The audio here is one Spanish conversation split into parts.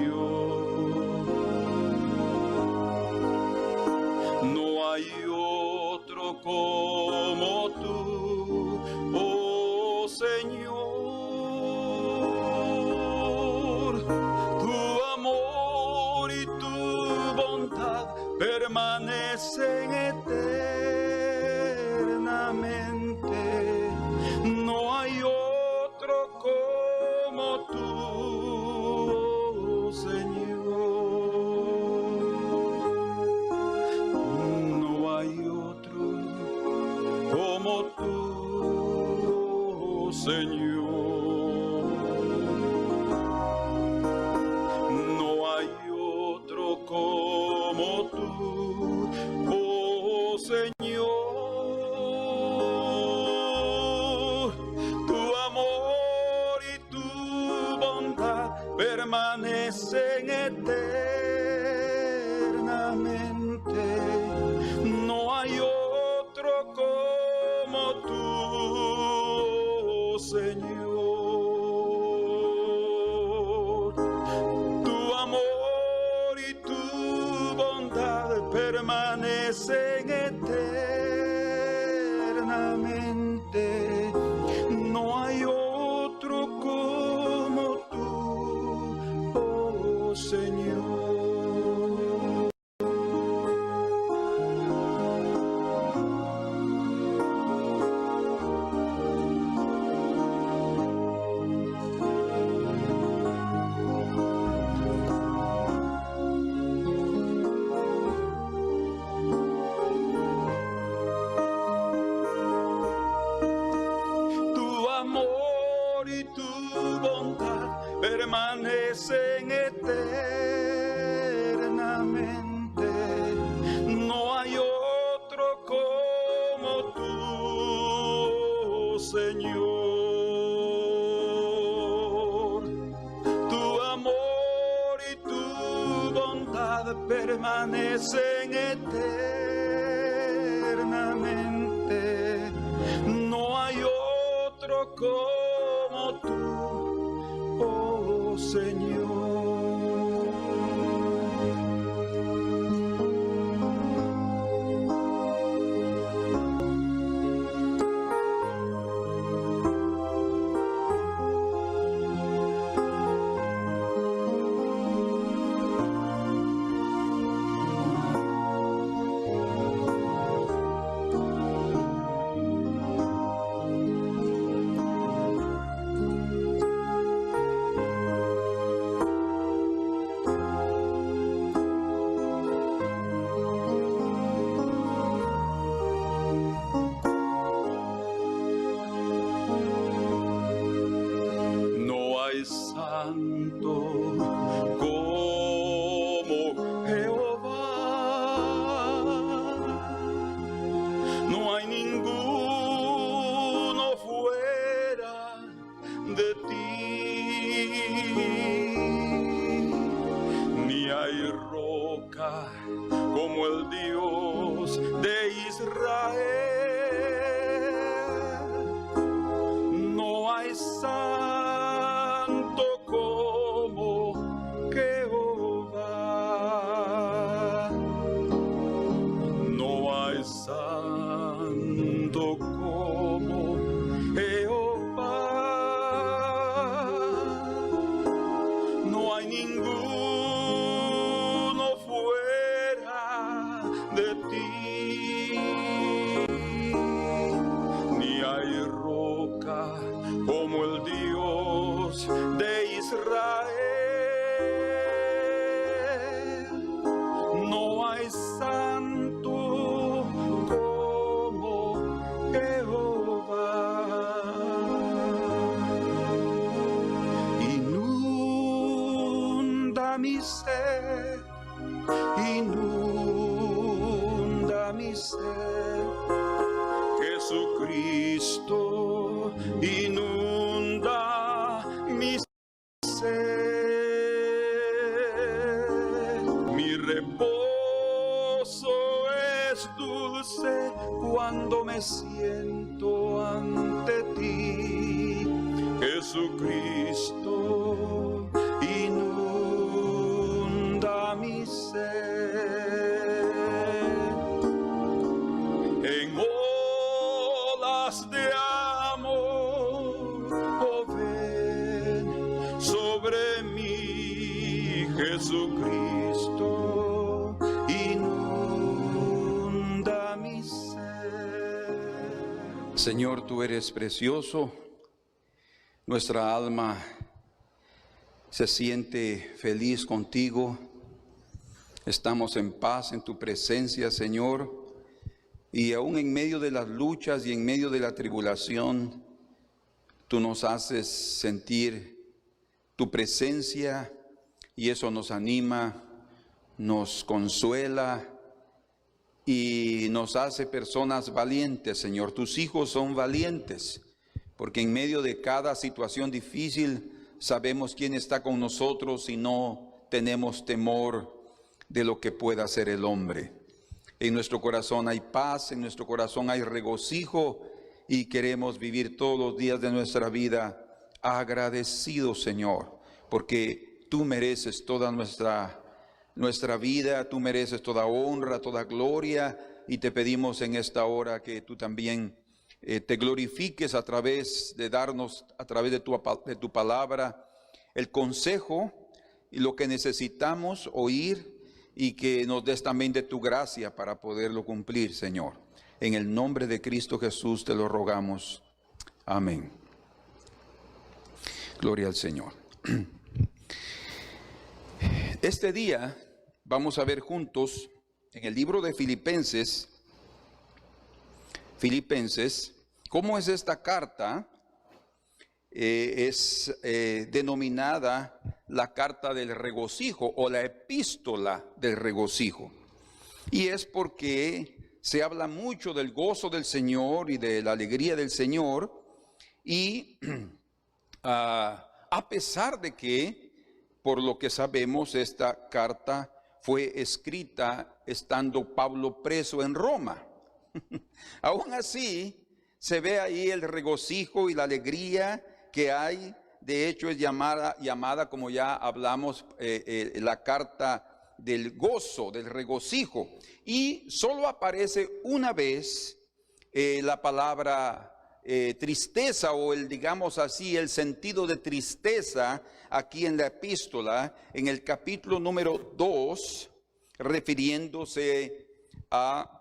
Señor. No hay otro como tú, oh Señor. Tu amor y tu bondad permanecen eternamente. No hay otro como tú, oh Señor. No hay otro como tú, oh Señor. No hay otro como tú, oh Señor. Tu amor y tu bondad permanecen eternamente. No hay otro como tú, oh Señor. Tu amor y tu bondad permanecen eternamente. No hay otro como tú, oh Señor. Permanecen eternamente. No hay otro como tú, Señor. Tu amor y tu bondad permanecen eternamente. No hay otro como tú, oh Señor. Santo como Jehová, no hay ninguno fuera de ti, ni hay roca como el Dios de Israel, no hay santo como Jehová, no hay santo como Jehová, no hay ninguno fuera de ti, ni hay roca como el Dios de Israel, no hay santo como Jehová. Inunda mi ser, inunda mi ser, Jesucristo, inunda mi ser. Mi reposo es dulce cuando me siento ante ti, Jesucristo, inunda Jesucristo, inunda mi ser. Señor, tú eres precioso. Nuestra alma se siente feliz contigo. Estamos en paz en tu presencia, Señor. Y aún en medio de las luchas y en medio de la tribulación, tú nos haces sentir tu presencia y eso nos anima, nos consuela y nos hace personas valientes, Señor. Tus hijos son valientes, porque en medio de cada situación difícil sabemos quién está con nosotros y no tenemos temor de lo que pueda hacer el hombre. En nuestro corazón hay paz, en nuestro corazón hay regocijo y queremos vivir todos los días de nuestra vida agradecidos, Señor, porque tú mereces toda nuestra vida, tú mereces toda honra, toda gloria, y te pedimos en esta hora que tú también te glorifiques a través de darnos, a través de tu palabra, el consejo y lo que necesitamos oír, y que nos des también de tu gracia para poderlo cumplir, Señor. En el nombre de Cristo Jesús te lo rogamos. Amén. Gloria al Señor. Este día vamos a ver juntos en el libro de Filipenses, cómo es esta carta. Es denominada la carta del regocijo o la epístola del regocijo. Y es porque se habla mucho del gozo del Señor y de la alegría del Señor. Y a pesar de que, por lo que sabemos, esta carta fue escrita estando Pablo preso en Roma. Aún así, se ve ahí el regocijo y la alegría que hay. De hecho es llamada como ya hablamos, la carta del gozo, del regocijo. Y solo aparece una vez la palabra tristeza, o digamos así, el sentido de tristeza aquí en la epístola, en el capítulo número 2, refiriéndose a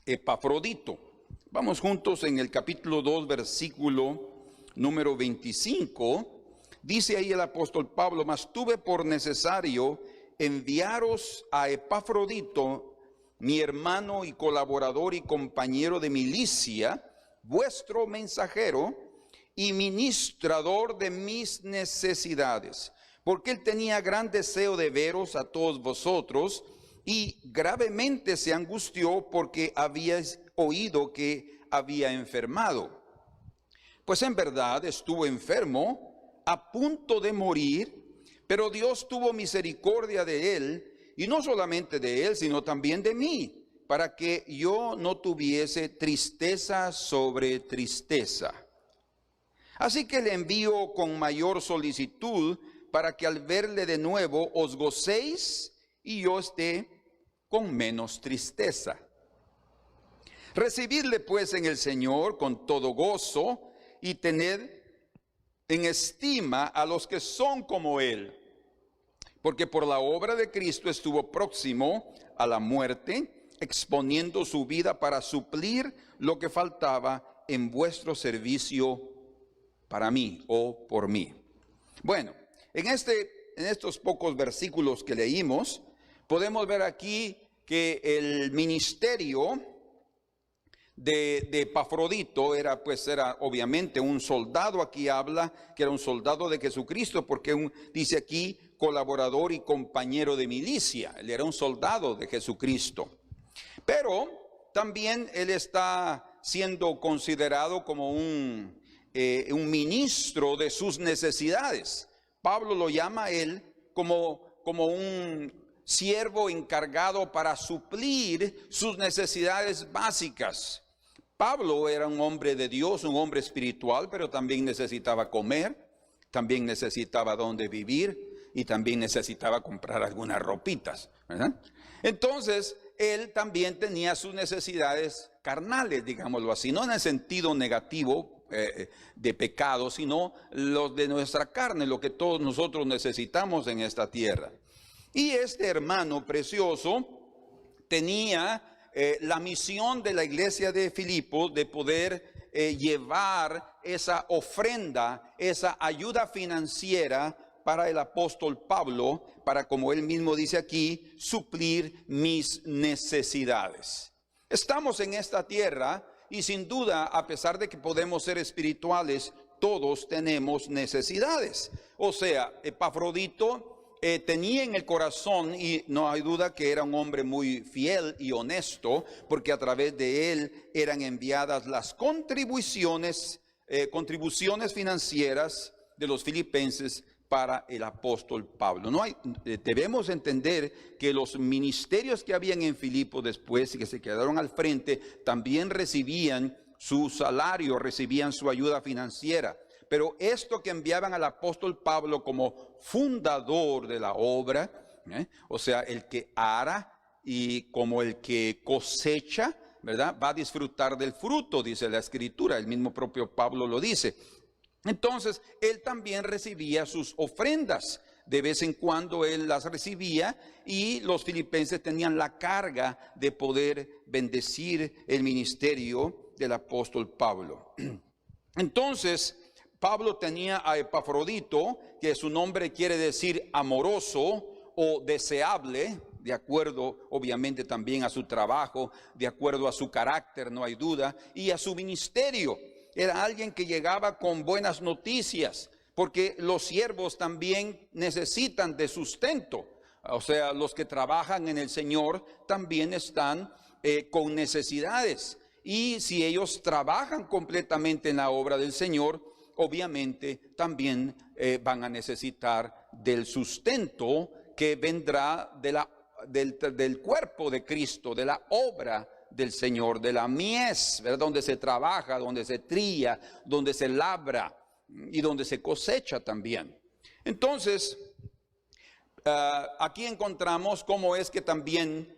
Epafrodito. Vamos juntos en el capítulo 2, versículo número 25, dice ahí el apóstol Pablo: mas tuve por necesario enviaros a Epafrodito, mi hermano y colaborador y compañero de milicia, vuestro mensajero y ministrador de mis necesidades, porque él tenía gran deseo de veros a todos vosotros, y gravemente se angustió porque habíais oído que había enfermado. Pues en verdad estuvo enfermo, a punto de morir, pero Dios tuvo misericordia de él, y no solamente de él, sino también de mí, para que yo no tuviese tristeza sobre tristeza. Así que le envío con mayor solicitud, para que al verle de nuevo os gocéis y yo esté con menos tristeza. Recibidle pues en el Señor con todo gozo, y tened en estima a los que son como él, porque por la obra de Cristo estuvo próximo a la muerte, exponiendo su vida para suplir lo que faltaba en vuestro servicio para mí o por mí. Bueno, en estos pocos versículos que leímos, podemos ver aquí que el ministerio de Epafrodito era obviamente un soldado. Aquí habla que era un soldado de Jesucristo, porque dice aquí colaborador y compañero de milicia. Él era un soldado de Jesucristo, pero también él está siendo considerado como un ministro de sus necesidades. Pablo lo llama a él como un siervo encargado para suplir sus necesidades básicas. Pablo era un hombre de Dios, un hombre espiritual, pero también necesitaba comer, también necesitaba dónde vivir y también necesitaba comprar algunas ropitas, ¿verdad? Entonces, él también tenía sus necesidades carnales, digámoslo así, no en el sentido negativo, de pecado, sino los de nuestra carne, lo que todos nosotros necesitamos en esta tierra. Y este hermano precioso tenía la misión de la iglesia de Filipos de poder llevar esa ofrenda, esa ayuda financiera para el apóstol Pablo, para, como él mismo dice aquí, suplir mis necesidades. Estamos en esta tierra y sin duda, a pesar de que podemos ser espirituales, todos tenemos necesidades. O sea, Epafrodito tenía en el corazón, y no hay duda que era un hombre muy fiel y honesto, porque a través de él eran enviadas las contribuciones financieras de los filipenses para el apóstol Pablo. Debemos entender que los ministerios que habían en Filipos después y que se quedaron al frente también recibían su salario, recibían su ayuda financiera. Pero esto que enviaban al apóstol Pablo como fundador de la obra, o sea, el que ara y como el que cosecha, ¿verdad? Va a disfrutar del fruto, dice la Escritura, el mismo propio Pablo lo dice. Entonces, él también recibía sus ofrendas. De vez en cuando él las recibía y los filipenses tenían la carga de poder bendecir el ministerio del apóstol Pablo. Entonces, Pablo tenía a Epafrodito, que su nombre quiere decir amoroso o deseable, de acuerdo obviamente también a su trabajo, de acuerdo a su carácter, no hay duda, y a su ministerio. Era alguien que llegaba con buenas noticias, porque los siervos también necesitan de sustento. O sea, los que trabajan en el Señor también están con necesidades. Y si ellos trabajan completamente en la obra del Señor, obviamente también van a necesitar del sustento que vendrá del cuerpo de Cristo, de la obra del Señor, de la mies, ¿verdad? Donde se trabaja, donde se trilla, donde se labra y donde se cosecha también. Entonces, aquí encontramos cómo es que también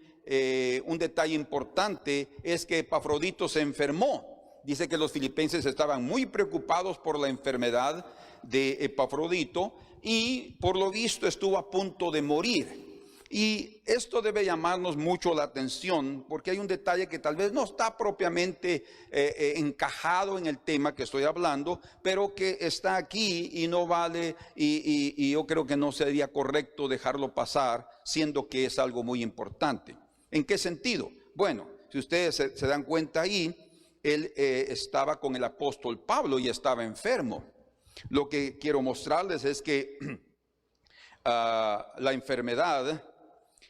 un detalle importante es que Epafrodito se enfermó. Dice que los filipenses estaban muy preocupados por la enfermedad de Epafrodito y por lo visto estuvo a punto de morir. Y esto debe llamarnos mucho la atención porque hay un detalle que tal vez no está propiamente encajado en el tema que estoy hablando, pero que está aquí y no vale y yo creo que no sería correcto dejarlo pasar, siendo que es algo muy importante. ¿En qué sentido? Bueno, si ustedes se dan cuenta ahí, él estaba con el apóstol Pablo y estaba enfermo. Lo que quiero mostrarles es que la enfermedad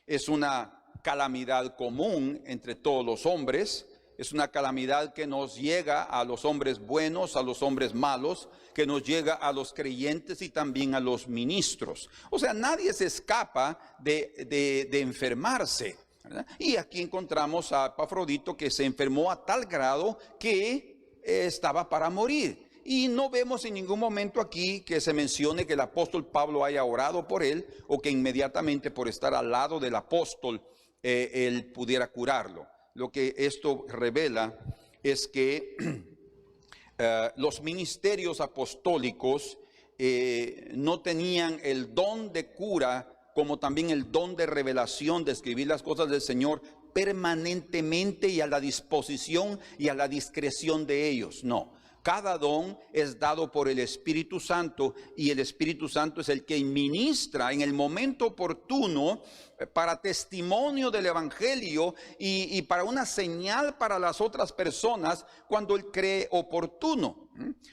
es una calamidad común entre todos los hombres. Es una calamidad que nos llega a los hombres buenos, a los hombres malos, que nos llega a los creyentes y también a los ministros. O sea, nadie se escapa de enfermarse, ¿verdad? Y aquí encontramos a Epafrodito que se enfermó a tal grado que estaba para morir. Y no vemos en ningún momento aquí que se mencione que el apóstol Pablo haya orado por él o que inmediatamente por estar al lado del apóstol él pudiera curarlo. Lo que esto revela es que los ministerios apostólicos no tenían el don de cura como también el don de revelación, de escribir las cosas del Señor permanentemente y a la disposición y a la discreción de ellos. No. Cada don es dado por el Espíritu Santo y el Espíritu Santo es el que ministra en el momento oportuno para testimonio del Evangelio y para una señal para las otras personas cuando Él cree oportuno.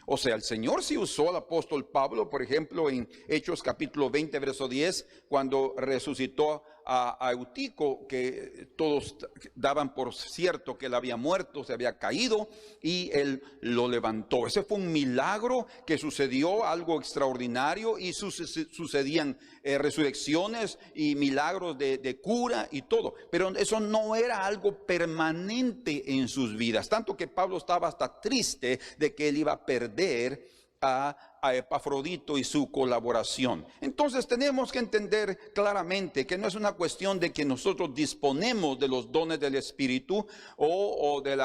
O sea, el Señor sí usó al apóstol Pablo, por ejemplo, en Hechos capítulo 20, verso 10, cuando resucitó a Eutico, que todos daban por cierto que él había muerto, se había caído, y él lo levantó. Ese fue un milagro que sucedió, algo extraordinario, y sucedían resurrecciones y milagros de cura y todo. Pero eso no era algo permanente en sus vidas, tanto que Pablo estaba hasta triste de que él iba a perder a Epafrodito y su colaboración. Entonces tenemos que entender claramente que no es una cuestión de que nosotros disponemos de los dones del Espíritu o de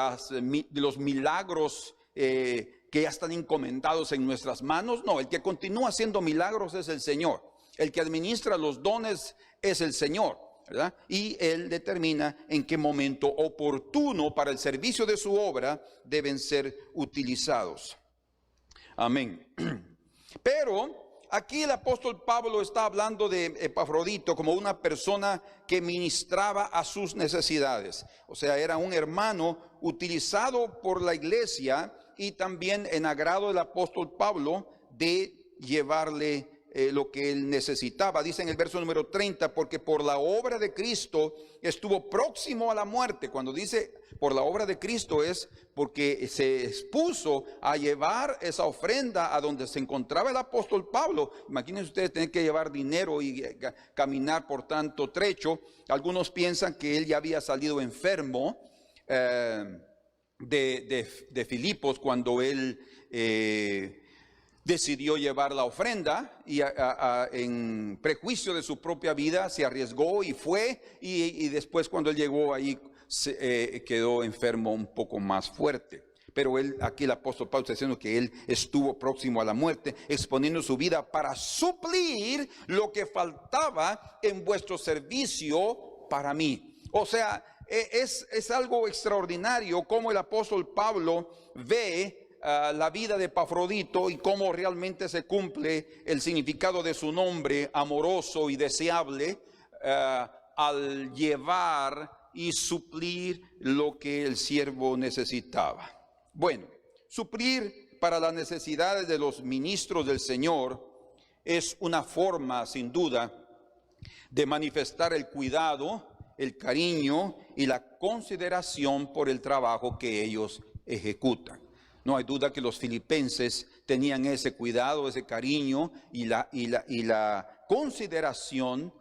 los milagros que que ya están encomendados en nuestras manos. No, el que continúa haciendo milagros es el Señor. El que administra los dones es el Señor, ¿verdad? Y Él determina en qué momento oportuno para el servicio de su obra deben ser utilizados. Amén. Pero aquí el apóstol Pablo está hablando de Epafrodito como una persona que ministraba a sus necesidades. O sea, era un hermano utilizado por la iglesia y también en agrado del apóstol Pablo de llevarle lo que él necesitaba. Dice en el verso número 30, porque por la obra de Cristo estuvo próximo a la muerte. Cuando dice por la obra de Cristo es porque se expuso a llevar esa ofrenda a donde se encontraba el apóstol Pablo. Imagínense ustedes tener que llevar dinero y caminar por tanto trecho. Algunos piensan que él ya había salido enfermo de Filipos cuando él decidió llevar la ofrenda y en prejuicio de su propia vida se arriesgó y fue, y después cuando él llegó ahí quedó enfermo un poco más fuerte. Pero aquí el apóstol Pablo está diciendo que él estuvo próximo a la muerte, exponiendo su vida para suplir lo que faltaba en vuestro servicio para mí. O sea, es algo extraordinario cómo el apóstol Pablo ve la vida de Epafrodito y cómo realmente se cumple el significado de su nombre amoroso y deseable al llevar y suplir lo que el siervo necesitaba. Bueno, suplir para las necesidades de los ministros del Señor es una forma, sin duda, de manifestar el cuidado, el cariño y la consideración por el trabajo que ellos ejecutan. No hay duda que los filipenses tenían ese cuidado, ese cariño y la consideración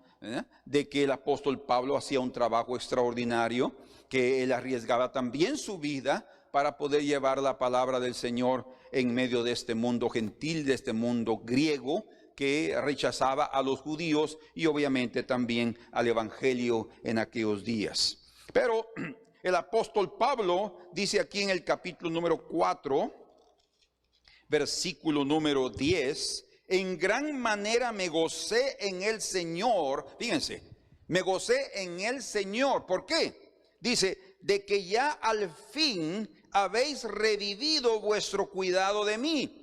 de que el apóstol Pablo hacía un trabajo extraordinario, que él arriesgaba también su vida para poder llevar la palabra del Señor en medio de este mundo gentil, de este mundo griego que rechazaba a los judíos y obviamente también al evangelio en aquellos días. Pero el apóstol Pablo dice aquí en el capítulo número 4, versículo número 10, en gran manera me gocé en el Señor. Fíjense, me gocé en el Señor. ¿Por qué? Dice, de que ya al fin habéis revivido vuestro cuidado de mí.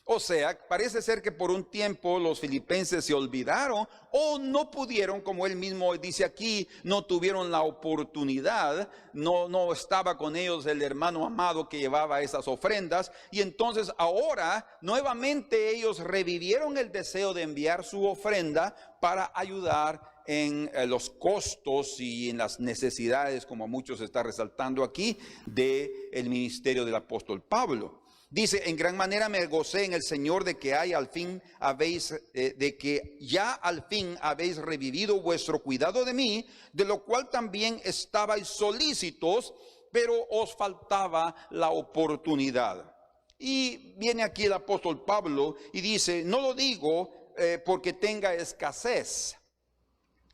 O sea, parece ser que por un tiempo los filipenses se olvidaron o no pudieron, como él mismo dice aquí, no tuvieron la oportunidad, no estaba con ellos el hermano amado que llevaba esas ofrendas, y entonces ahora nuevamente ellos revivieron el deseo de enviar su ofrenda para ayudar en los costos y en las necesidades, como muchos está resaltando aquí, del ministerio del apóstol Pablo. Dice, en gran manera me gocé en el Señor de que ya al fin habéis revivido vuestro cuidado de mí, de lo cual también estabais solícitos, pero os faltaba la oportunidad. Y viene aquí el apóstol Pablo y dice, no lo digo porque tenga escasez.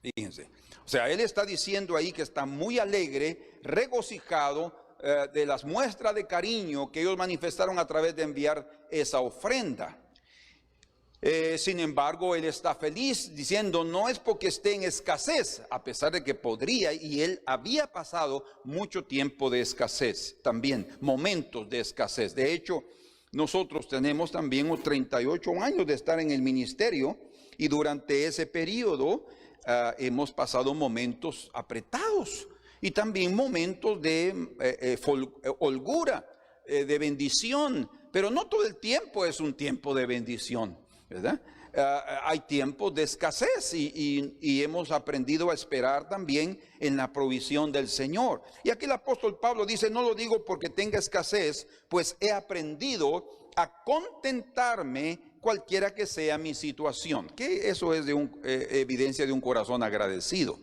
Fíjense, o sea, él está diciendo ahí que está muy alegre, regocijado de las muestras de cariño que ellos manifestaron a través de enviar esa ofrenda. Sin embargo, él está feliz diciendo, no es porque esté en escasez, a pesar de que podría, y él había pasado mucho tiempo de escasez, también momentos de escasez. De hecho, nosotros tenemos también 38 años de estar en el ministerio, y durante ese periodo hemos pasado momentos apretados y también momentos de holgura, de bendición, pero no todo el tiempo es un tiempo de bendición, ¿verdad? Hay tiempos de escasez y hemos aprendido a esperar también en la provisión del Señor. Y aquí el apóstol Pablo dice, no lo digo porque tenga escasez, pues he aprendido a contentarme cualquiera que sea mi situación. Que eso es evidencia de un corazón agradecido.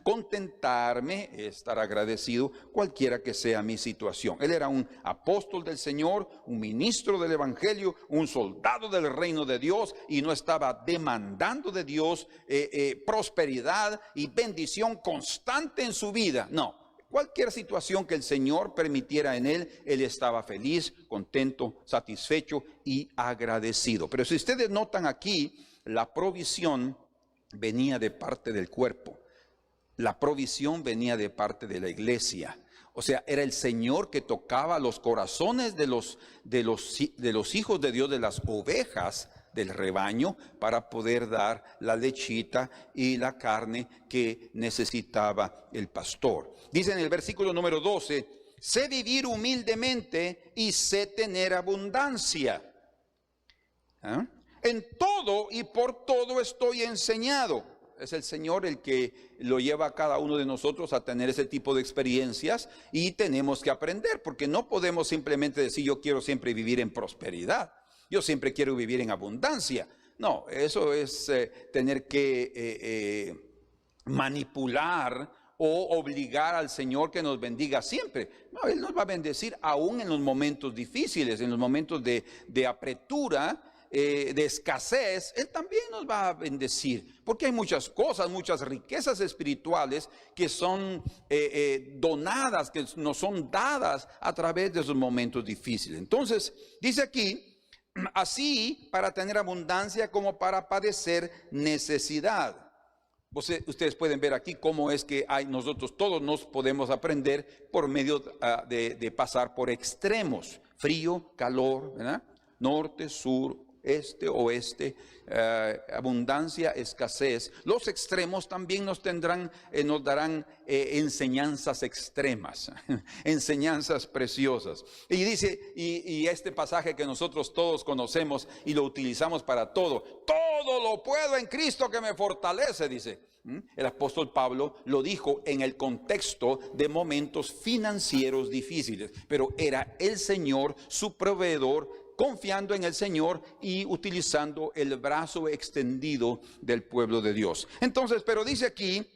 Contentarme, estar agradecido cualquiera que sea mi situación. Él era un apóstol del Señor, un ministro del evangelio, un soldado del reino de Dios, y no estaba demandando de Dios prosperidad y bendición constante en su vida. No, Cualquier situación que el Señor permitiera en él, él estaba feliz, contento, satisfecho y agradecido. Pero si ustedes notan aquí, la provisión venía de parte del cuerpo. La provisión venía de parte de la iglesia. O sea, era el Señor que tocaba los corazones de los hijos de Dios, de las ovejas del rebaño, para poder dar la lechita y la carne que necesitaba el pastor. Dice en el versículo número 12, sé vivir humildemente y sé tener abundancia. En todo y por todo estoy enseñado. Es el Señor el que lo lleva a cada uno de nosotros a tener ese tipo de experiencias, y tenemos que aprender, porque no podemos simplemente decir yo quiero siempre vivir en prosperidad, yo siempre quiero vivir en abundancia. No, eso es tener que manipular o obligar al Señor que nos bendiga siempre. No, Él nos va a bendecir aún en los momentos difíciles, en los momentos de apretura, de escasez. Él también nos va a bendecir, porque hay muchas cosas, muchas riquezas espirituales que son donadas, que nos son dadas a través de esos momentos difíciles. Entonces, dice aquí, así para tener abundancia como para padecer necesidad. Ustedes pueden ver aquí cómo es que nosotros todos nos podemos aprender por medio de pasar por extremos: frío, calor, ¿verdad? Norte, sur, este, oeste, abundancia, escasez. Los extremos también nos darán enseñanzas extremas, enseñanzas preciosas. Y dice, y este pasaje que nosotros todos conocemos y lo utilizamos para todo lo puedo en Cristo que me fortalece, dice. El apóstol Pablo lo dijo en el contexto de momentos financieros difíciles, pero era el Señor su proveedor, confiando en el Señor y utilizando el brazo extendido del pueblo de Dios. Entonces, pero dice aquí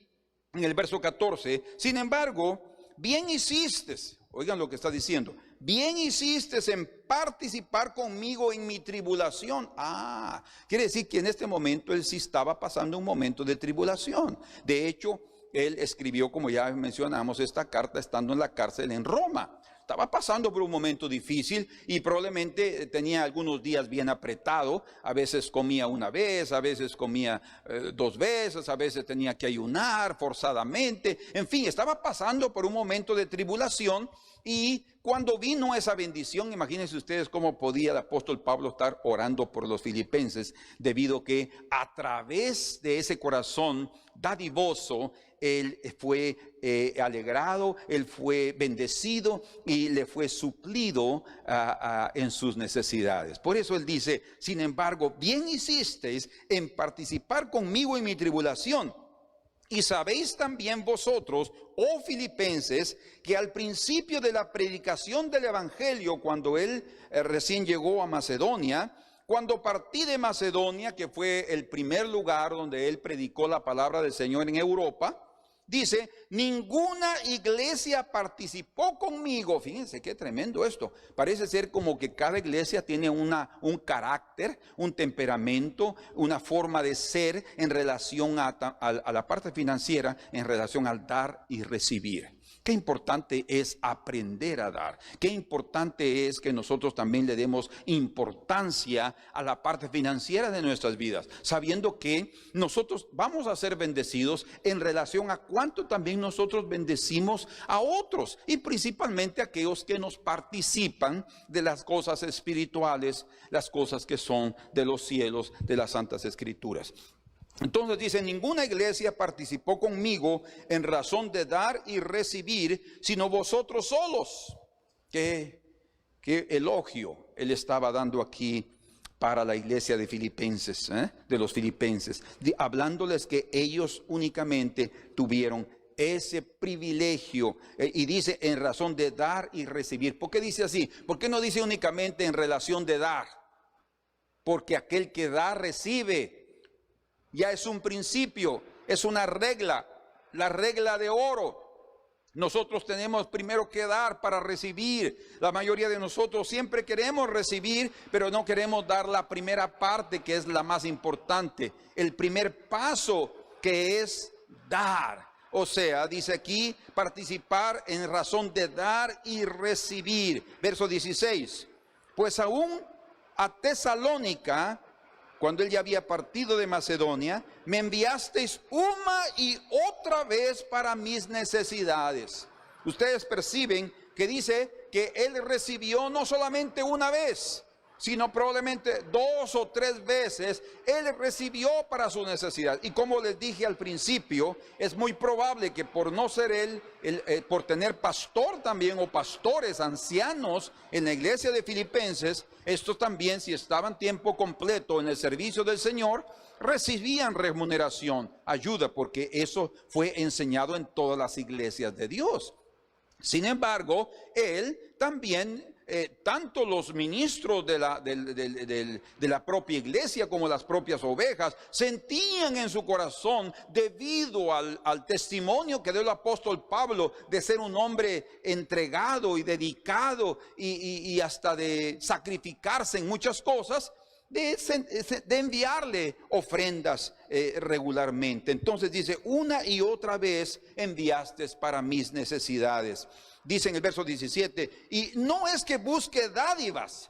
en el verso 14, sin embargo, bien hiciste, oigan lo que está diciendo, bien hiciste en participar conmigo en mi tribulación. Quiere decir que en este momento él sí estaba pasando un momento de tribulación. De hecho, él escribió, como ya mencionamos, esta carta estando en la cárcel en Roma. Estaba pasando por un momento difícil y probablemente tenía algunos días bien apretado. A veces comía una vez, a veces comía 2 veces, a veces tenía que ayunar forzadamente. En fin, estaba pasando por un momento de tribulación, y cuando vino esa bendición, imagínense ustedes cómo podía el apóstol Pablo estar orando por los filipenses, debido que a través de ese corazón dadivoso, él fue alegrado, él fue bendecido y le fue suplido en sus necesidades. Por eso él dice, sin embargo, bien hicisteis en participar conmigo en mi tribulación. Y sabéis también vosotros, oh filipenses, que al principio de la predicación del evangelio, cuando él recién llegó a Macedonia, cuando partí de Macedonia, que fue el primer lugar donde él predicó la palabra del Señor en Europa, dice, ninguna iglesia participó conmigo. Fíjense qué tremendo esto. Parece ser como que cada iglesia tiene un carácter, un temperamento, una forma de ser en relación a la parte financiera, en relación al dar y recibir. Qué importante es aprender a dar. Qué importante es que nosotros también le demos importancia a la parte financiera de nuestras vidas, sabiendo que nosotros vamos a ser bendecidos en relación a cuánto también nosotros bendecimos a otros, y principalmente a aquellos que nos participan de las cosas espirituales, las cosas que son de los cielos, de las Santas Escrituras. Entonces dice, ninguna iglesia participó conmigo en razón de dar y recibir, sino vosotros solos. Qué elogio él estaba dando aquí para la iglesia de Filipenses, de los filipenses, hablándoles que ellos únicamente tuvieron ese privilegio, y dice en razón de dar y recibir. ¿Por qué dice así? ¿Por qué no dice únicamente en relación de dar? Porque aquel que da, recibe. Ya es un principio, es una regla, la regla de oro. Nosotros tenemos primero que dar para recibir. La mayoría de nosotros siempre queremos recibir, pero no queremos dar la primera parte, que es la más importante. El primer paso, que es dar. O sea, dice aquí, participar en razón de dar y recibir. Verso 16. Pues aún a Tesalónica, cuando él ya había partido de Macedonia, me enviasteis una y otra vez para mis necesidades. Ustedes perciben que dice que él recibió no solamente una vez, sino probablemente 2 o 3 veces, él recibió para su necesidad. Y como les dije al principio, es muy probable que por no ser él, por tener pastor también o pastores ancianos en la iglesia de Filipenses, estos también, si estaban tiempo completo en el servicio del Señor, recibían remuneración, ayuda, porque eso fue enseñado en todas las iglesias de Dios. Sin embargo, él también, tanto los ministros de la propia iglesia como las propias ovejas, sentían en su corazón, debido al testimonio que dio el apóstol Pablo de ser un hombre entregado y dedicado y hasta de sacrificarse en muchas cosas, de enviarle ofrendas regularmente. Entonces dice, una y otra vez enviaste para mis necesidades. Dice en el verso 17, y no es que busque dádivas,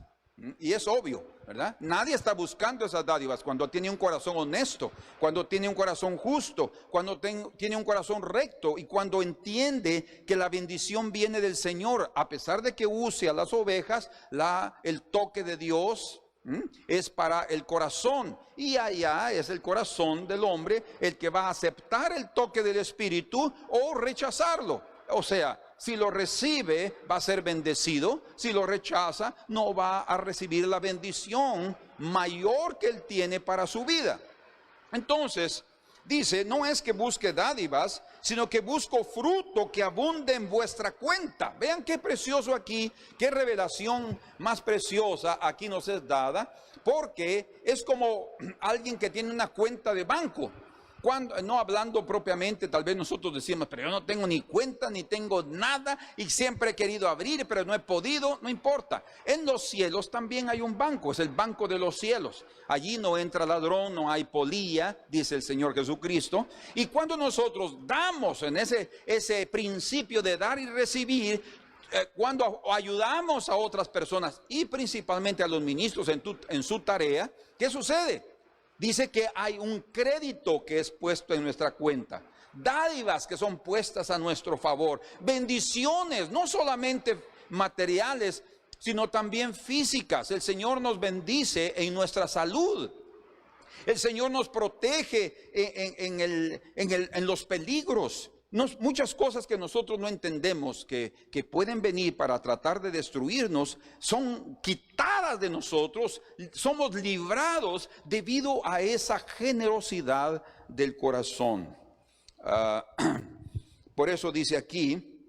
y es obvio, ¿verdad? Nadie está buscando esas dádivas cuando tiene un corazón honesto, cuando tiene un corazón justo, cuando tiene un corazón recto y cuando entiende que la bendición viene del Señor, a pesar de que use a las ovejas, el toque de Dios es para el corazón, y allá es el corazón del hombre el que va a aceptar el toque del Espíritu o rechazarlo. O sea, si lo recibe va a ser bendecido, si lo rechaza no va a recibir la bendición mayor que él tiene para su vida. Entonces dice, no es que busque dádivas, sino que busco fruto que abunde en vuestra cuenta. Vean qué precioso aquí, qué revelación más preciosa aquí nos es dada, porque es como alguien que tiene una cuenta de banco. Cuando, no hablando propiamente, tal vez nosotros decimos, pero yo no tengo ni cuenta, ni tengo nada, y siempre he querido abrir, pero no he podido. No importa. En los cielos también hay un banco, es el banco de los cielos. Allí no entra ladrón, no hay polilla, dice el Señor Jesucristo. Y cuando nosotros damos en ese principio de dar y recibir, cuando ayudamos a otras personas y principalmente a los ministros en su tarea, ¿qué sucede? Dice que hay un crédito que es puesto en nuestra cuenta, dádivas que son puestas a nuestro favor, bendiciones, no solamente materiales, sino también físicas. El Señor nos bendice en nuestra salud. El Señor nos protege en los peligros. Muchas cosas que nosotros no entendemos que pueden venir para tratar de destruirnos son quitadas de nosotros, somos librados debido a esa generosidad del corazón. Por eso dice aquí,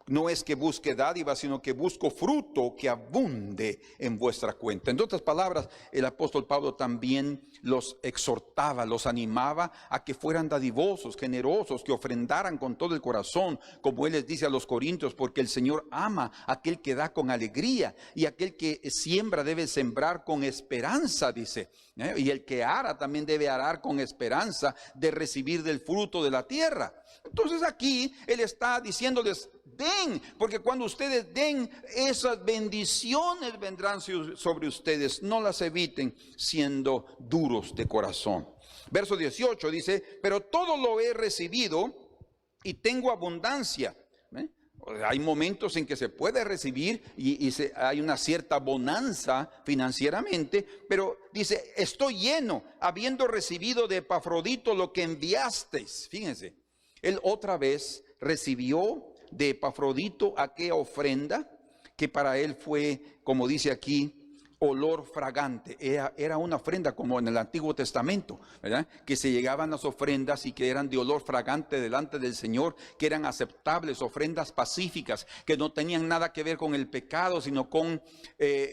no es que busque dádivas, sino que busco fruto que abunde en vuestra cuenta. En otras palabras, el apóstol Pablo también los exhortaba, los animaba a que fueran dadivosos, generosos, que ofrendaran con todo el corazón, como él les dice a los corintios, porque el Señor ama a aquel que da con alegría, y aquel que siembra debe sembrar con esperanza, dice. Y el que ara también debe arar con esperanza de recibir del fruto de la tierra. Entonces aquí él está diciéndoles, den, porque cuando ustedes den, esas bendiciones vendrán sobre ustedes, no las eviten siendo duros de corazón. Verso 18 dice, pero todo lo he recibido y tengo abundancia. Hay momentos en que se puede recibir y hay una cierta bonanza financieramente, pero dice, estoy lleno, habiendo recibido de Epafrodito lo que enviasteis. Fíjense, él otra vez recibió de Epafrodito aquella ofrenda que para él fue, como dice aquí, olor fragante. Era una ofrenda como en el Antiguo Testamento, ¿verdad? Que se llegaban las ofrendas y que eran de olor fragante delante del Señor, que eran aceptables, ofrendas pacíficas, que no tenían nada que ver con el pecado, sino con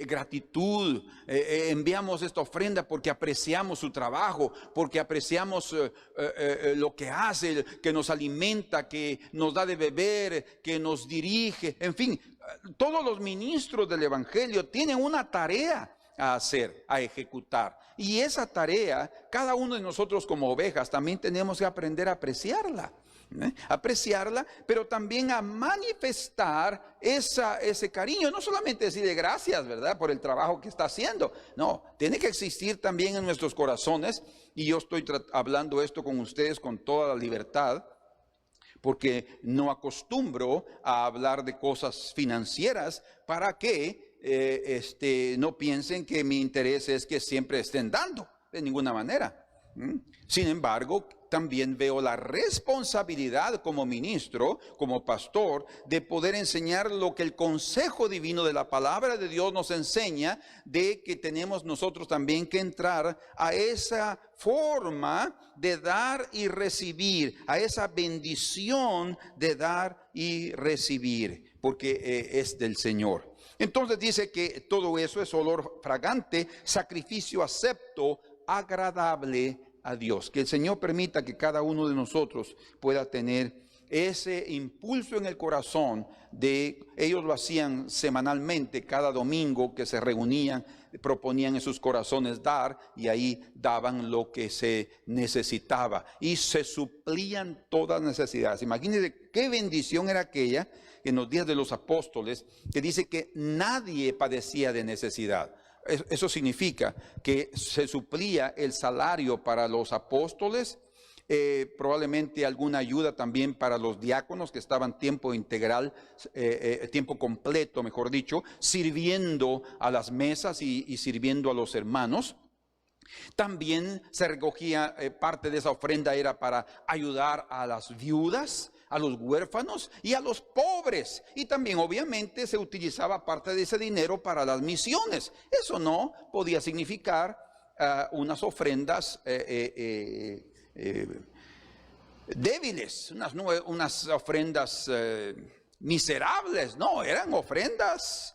gratitud. Enviamos esta ofrenda porque apreciamos su trabajo, porque apreciamos lo que hace, que nos alimenta, que nos da de beber, que nos dirige, en fin. Todos los ministros del Evangelio tienen una tarea a hacer, a ejecutar. Y esa tarea, cada uno de nosotros como ovejas también tenemos que aprender a apreciarla. Apreciarla, pero también a manifestar ese cariño, no solamente decirle gracias, ¿verdad?, por el trabajo que está haciendo. No, tiene que existir también en nuestros corazones, y yo estoy hablando esto con ustedes con toda la libertad, porque no acostumbro a hablar de cosas financieras para que no piensen que mi interés es que siempre estén dando, de ninguna manera. Sin embargo, también veo la responsabilidad como ministro, como pastor, de poder enseñar lo que el consejo divino de la palabra de Dios nos enseña, de que tenemos nosotros también que entrar a esa forma de dar y recibir, a esa bendición de dar y recibir, porque es del Señor. Entonces dice que todo eso es olor fragante, sacrificio acepto, agradable a Dios. Que el Señor permita que cada uno de nosotros pueda tener ese impulso en el corazón ellos lo hacían semanalmente, cada domingo que se reunían, proponían en sus corazones dar, y ahí daban lo que se necesitaba y se suplían todas las necesidades. Imagínense qué bendición era aquella en los días de los apóstoles, que dice que nadie padecía de necesidad. Eso significa que se suplía el salario para los apóstoles, probablemente alguna ayuda también para los diáconos que estaban tiempo integral, tiempo completo, mejor dicho, sirviendo a las mesas y sirviendo a los hermanos. También se recogía, parte de esa ofrenda era para ayudar a las viudas, a los huérfanos y a los pobres. Y también obviamente se utilizaba parte de ese dinero para las misiones. Eso no podía significar unas ofrendas débiles, unas ofrendas miserables. No, eran ofrendas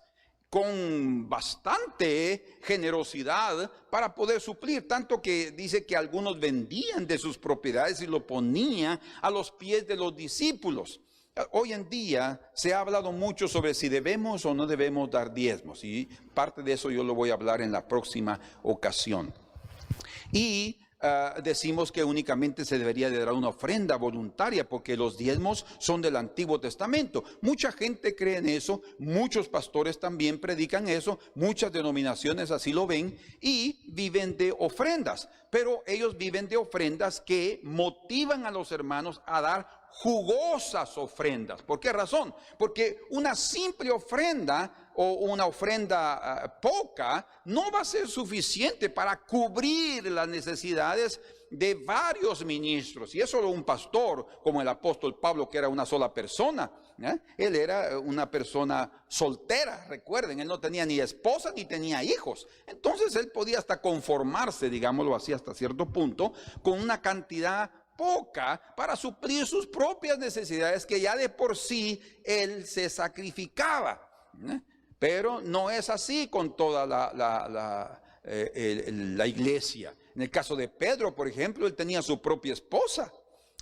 con bastante generosidad para poder suplir, tanto que dice que algunos vendían de sus propiedades y lo ponían a los pies de los discípulos. Hoy en día se ha hablado mucho sobre si debemos o no debemos dar diezmos, y parte de eso yo lo voy a hablar en la próxima ocasión. Y decimos que únicamente se debería de dar una ofrenda voluntaria, porque los diezmos son del Antiguo Testamento. Mucha gente cree en eso, muchos pastores también predican eso, muchas denominaciones así lo ven y viven de ofrendas, pero ellos viven de ofrendas que motivan a los hermanos a dar jugosas ofrendas. ¿Por qué razón? Porque una simple ofrenda o una ofrenda poca no va a ser suficiente para cubrir las necesidades de varios ministros. Y eso un pastor como el apóstol Pablo, que era una sola persona, él era una persona soltera, recuerden, él no tenía ni esposa ni tenía hijos. Entonces él podía hasta conformarse, digámoslo así, hasta cierto punto, con una cantidad poca para suplir sus propias necesidades, que ya de por sí él se sacrificaba. Pero no es así con toda la iglesia. En el caso de Pedro, por ejemplo, él tenía su propia esposa.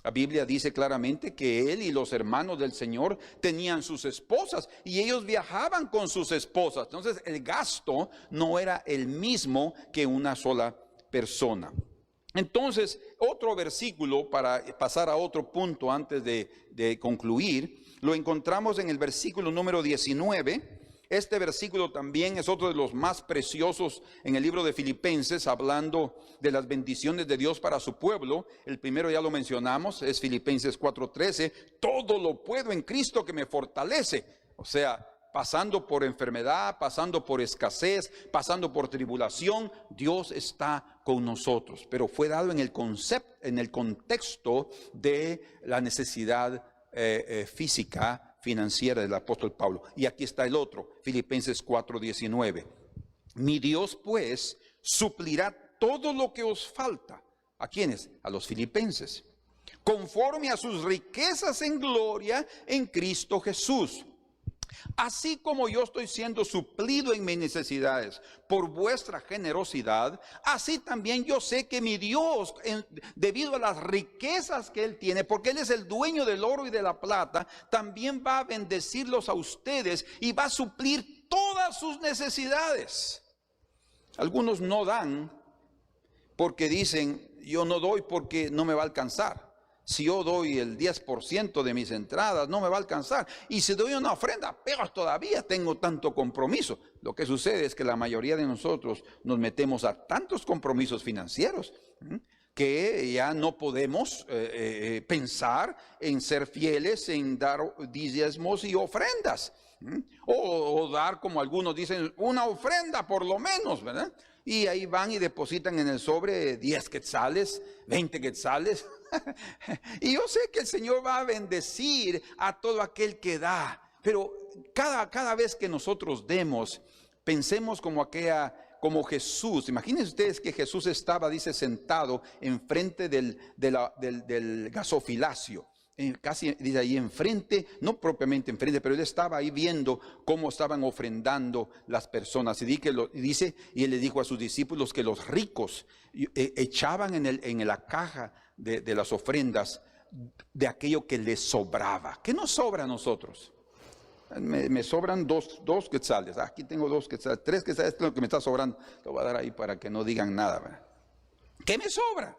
La Biblia dice claramente que él y los hermanos del Señor tenían sus esposas y ellos viajaban con sus esposas. Entonces el gasto no era el mismo que una sola persona. Entonces, otro versículo para pasar a otro punto antes de concluir, lo encontramos en el versículo número 19. Este versículo también es otro de los más preciosos en el libro de Filipenses, hablando de las bendiciones de Dios para su pueblo. El primero ya lo mencionamos, es Filipenses 4:13, todo lo puedo en Cristo que me fortalece. O sea, pasando por enfermedad, pasando por escasez, pasando por tribulación, Dios está con nosotros. Pero fue dado en el concepto, en el contexto de la necesidad física, financiera del apóstol Pablo. Y aquí está el otro, Filipenses 4:19. Mi Dios pues suplirá todo lo que os falta. ¿A quiénes? A los filipenses. Conforme a sus riquezas en gloria en Cristo Jesús. Así como yo estoy siendo suplido en mis necesidades por vuestra generosidad, así también yo sé que mi Dios, debido a las riquezas que Él tiene, porque Él es el dueño del oro y de la plata, también va a bendecirlos a ustedes y va a suplir todas sus necesidades. Algunos no dan porque dicen, yo no doy porque no me va a alcanzar. Si yo doy el 10% de mis entradas, no me va a alcanzar. Y si doy una ofrenda, pero todavía tengo tanto compromiso. Lo que sucede es que la mayoría de nosotros nos metemos a tantos compromisos financieros que ya no podemos pensar en ser fieles, en dar diezmos y ofrendas. O dar, como algunos dicen, una ofrenda por lo menos, ¿verdad? Y ahí van y depositan en el sobre 10 quetzales, 20 quetzales. Y yo sé que el Señor va a bendecir a todo aquel que da, pero cada vez que nosotros demos, pensemos como Jesús. Imagínense ustedes que Jesús estaba, dice, sentado enfrente del gasofilacio. Casi dice ahí enfrente, no propiamente enfrente, pero él estaba ahí viendo cómo estaban ofrendando las personas. Y dice, y él le dijo a sus discípulos que los ricos echaban en la caja de las ofrendas de aquello que les sobraba. ¿Qué nos sobra a nosotros? Me sobran dos quetzales. Aquí tengo 2 quetzales, 3 quetzales, esto es lo que me está sobrando. Lo voy a dar ahí para que no digan nada, ¿verdad? ¿Qué me sobra?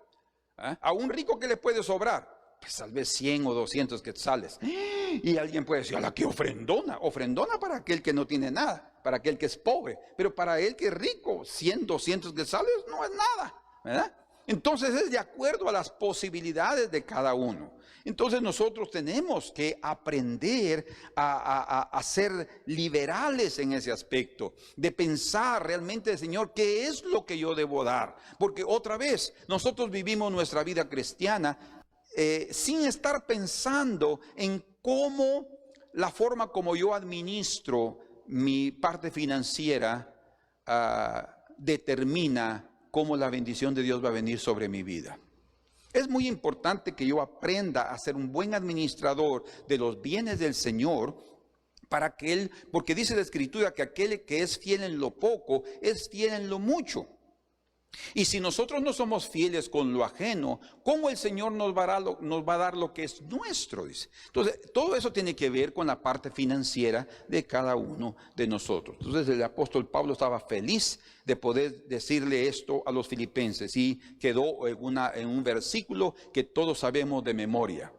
A un rico, ¿qué le puede sobrar? Pues tal vez 100 o 200 quetzales. Y alguien puede decir, ¡ala, qué ofrendona! Ofrendona para aquel que no tiene nada, para aquel que es pobre. Pero para él que es rico, 100, 200 quetzales no es nada, ¿verdad? Entonces es de acuerdo a las posibilidades de cada uno. Entonces nosotros tenemos que aprender a ser liberales en ese aspecto, de pensar realmente, Señor, ¿qué es lo que yo debo dar? Porque otra vez, nosotros vivimos nuestra vida cristiana sin estar pensando en cómo la forma como yo administro mi parte financiera determina cómo la bendición de Dios va a venir sobre mi vida. Es muy importante que yo aprenda a ser un buen administrador de los bienes del Señor, porque dice la Escritura que aquel que es fiel en lo poco, es fiel en lo mucho. Y si nosotros no somos fieles con lo ajeno, ¿cómo el Señor nos va a dar lo que es nuestro? Dice. Entonces, todo eso tiene que ver con la parte financiera de cada uno de nosotros. Entonces, el apóstol Pablo estaba feliz de poder decirle esto a los filipenses y quedó en un versículo que todos sabemos de memoria.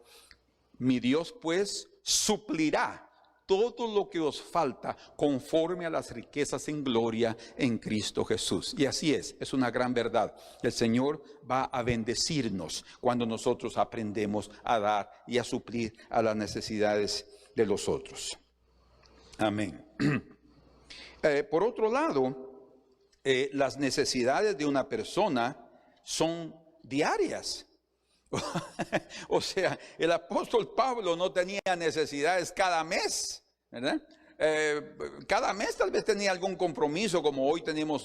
Mi Dios pues suplirá todo lo que os falta conforme a las riquezas en gloria en Cristo Jesús. Y así es una gran verdad. El Señor va a bendecirnos cuando nosotros aprendemos a dar y a suplir a las necesidades de los otros. Amén. Por otro lado, las necesidades de una persona son diarias. O sea, el apóstol Pablo no tenía necesidades cada mes, ¿verdad? Cada mes tal vez tenía algún compromiso, como hoy tenemos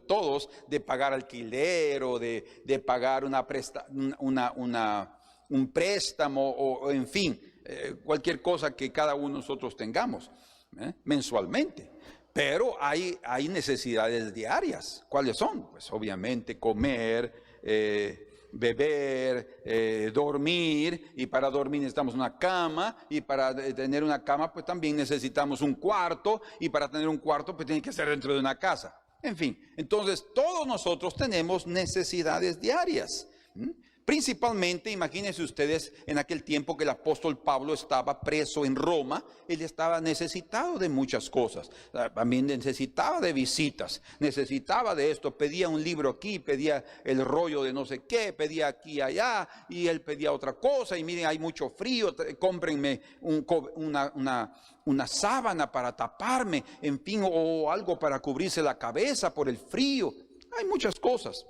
todos, de pagar alquiler o de pagar un préstamo o en fin, cualquier cosa que cada uno de nosotros tengamos mensualmente. Pero hay necesidades diarias. ¿Cuáles son? Pues obviamente comer, beber, dormir, y para dormir necesitamos una cama, y para tener una cama pues también necesitamos un cuarto, y para tener un cuarto pues tiene que ser dentro de una casa. En fin, entonces todos nosotros tenemos necesidades diarias. Principalmente, imagínense ustedes, en aquel tiempo que el apóstol Pablo estaba preso en Roma, él estaba necesitado de muchas cosas. También necesitaba de visitas, necesitaba de esto, pedía un libro aquí, pedía el rollo de no sé qué, pedía aquí y allá, y él pedía otra cosa, y miren, hay mucho frío, cómprenme una sábana para taparme, en fin, o algo para cubrirse la cabeza por el frío. Hay muchas cosas.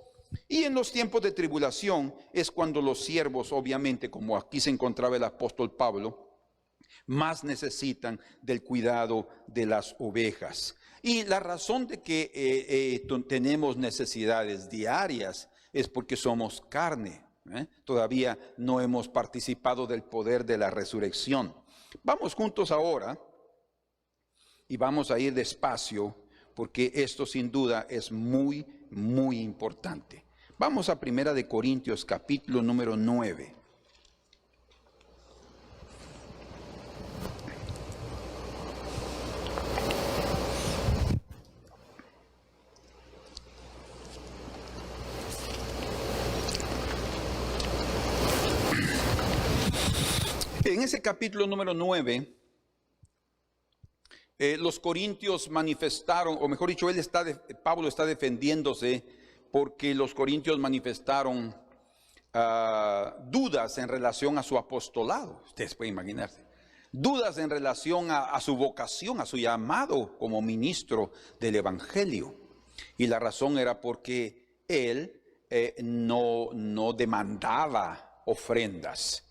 Y en los tiempos de tribulación es cuando los siervos, obviamente, como aquí se encontraba el apóstol Pablo, más necesitan del cuidado de las ovejas. Y la razón de que tenemos necesidades diarias es porque somos carne. Todavía no hemos participado del poder de la resurrección. Vamos juntos ahora y vamos a ir despacio, porque esto sin duda es muy importante. Vamos a 1 Corintios capítulo número 9. En ese capítulo número 9, los corintios manifestaron, o mejor dicho, Pablo está defendiéndose porque los corintios manifestaron dudas en relación a su apostolado. Ustedes pueden imaginarse. Dudas en relación a su vocación, a su llamado como ministro del Evangelio. Y la razón era porque él no demandaba ofrendas.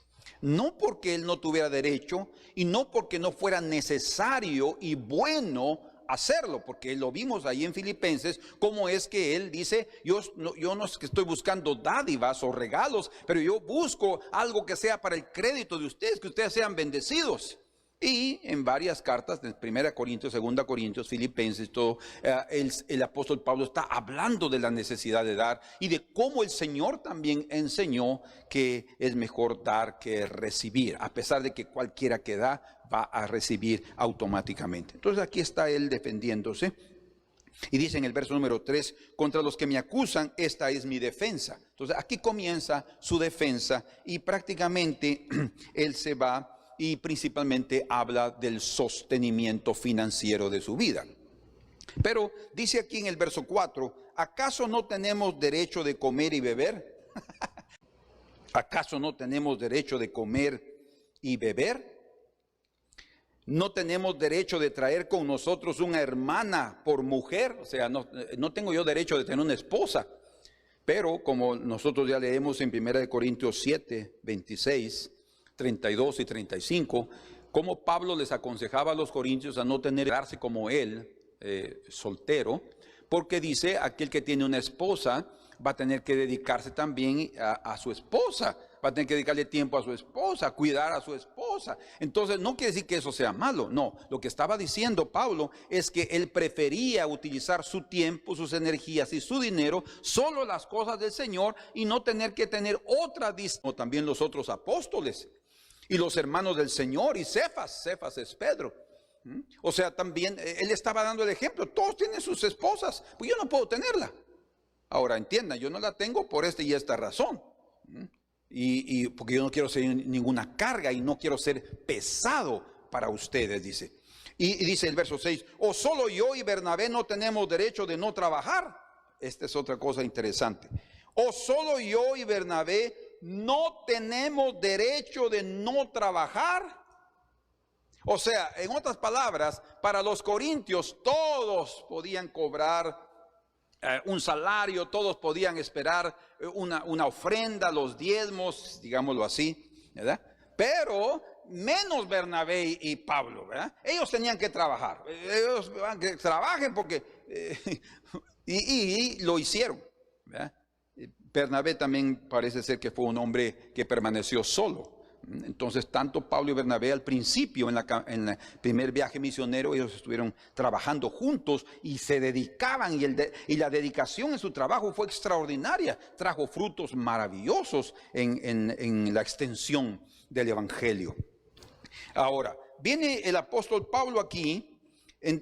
No porque él no tuviera derecho y no porque no fuera necesario y bueno hacerlo, porque lo vimos ahí en Filipenses, cómo es que él dice, yo no es que estoy buscando dádivas o regalos, pero yo busco algo que sea para el crédito de ustedes, que ustedes sean bendecidos. Y en varias cartas, de 1 Corintios, 2 Corintios, Filipenses, todo, el apóstol Pablo está hablando de la necesidad de dar y de cómo el Señor también enseñó que es mejor dar que recibir, a pesar de que cualquiera que da va a recibir automáticamente. Entonces aquí está él defendiéndose. Y dice en el verso número 3, contra los que me acusan, esta es mi defensa. Entonces aquí comienza su defensa y prácticamente él se va y principalmente habla del sostenimiento financiero de su vida. Pero dice aquí en el verso 4, ¿acaso no tenemos derecho de comer y beber? ¿Acaso no tenemos derecho de comer y beber? ¿No tenemos derecho de traer con nosotros una hermana por mujer? O sea, no tengo yo derecho de tener una esposa. Pero como nosotros ya leemos en 1 Corintios 7, 26, 32 y 35, como Pablo les aconsejaba a los corintios a no darse como él, soltero, porque dice, aquel que tiene una esposa va a tener que dedicarse también a su esposa, va a tener que dedicarle tiempo a su esposa, cuidar a su esposa. Entonces no quiere decir que eso sea malo, no. Lo que estaba diciendo Pablo es que él prefería utilizar su tiempo, sus energías y su dinero, solo las cosas del Señor y no tener que tener otra como también los otros apóstoles. Y los hermanos del Señor y Cefas es Pedro. O sea, también él estaba dando el ejemplo. Todos tienen sus esposas, pues yo no puedo tenerla. Ahora entiendan, yo no la tengo por esta y esta razón. Y porque yo no quiero ser ninguna carga y no quiero ser pesado para ustedes, dice. Y dice el verso 6, ¿o solo yo y Bernabé no tenemos derecho de no trabajar? Esta es otra cosa interesante. ¿O solo yo y Bernabé no tenemos derecho de no trabajar? O sea, en otras palabras, para los corintios todos podían cobrar un salario, todos podían esperar una ofrenda, los diezmos, digámoslo así, ¿verdad? Pero menos Bernabé y Pablo, ¿verdad? Ellos tenían que trabajar, ellos que trabajen porque y lo hicieron, ¿verdad? Bernabé también parece ser que fue un hombre que permaneció solo. Entonces, tanto Pablo y Bernabé al principio, en el primer viaje misionero, ellos estuvieron trabajando juntos y se dedicaban, y la dedicación en su trabajo fue extraordinaria. Trajo frutos maravillosos en la extensión del Evangelio. Ahora, viene el apóstol Pablo aquí.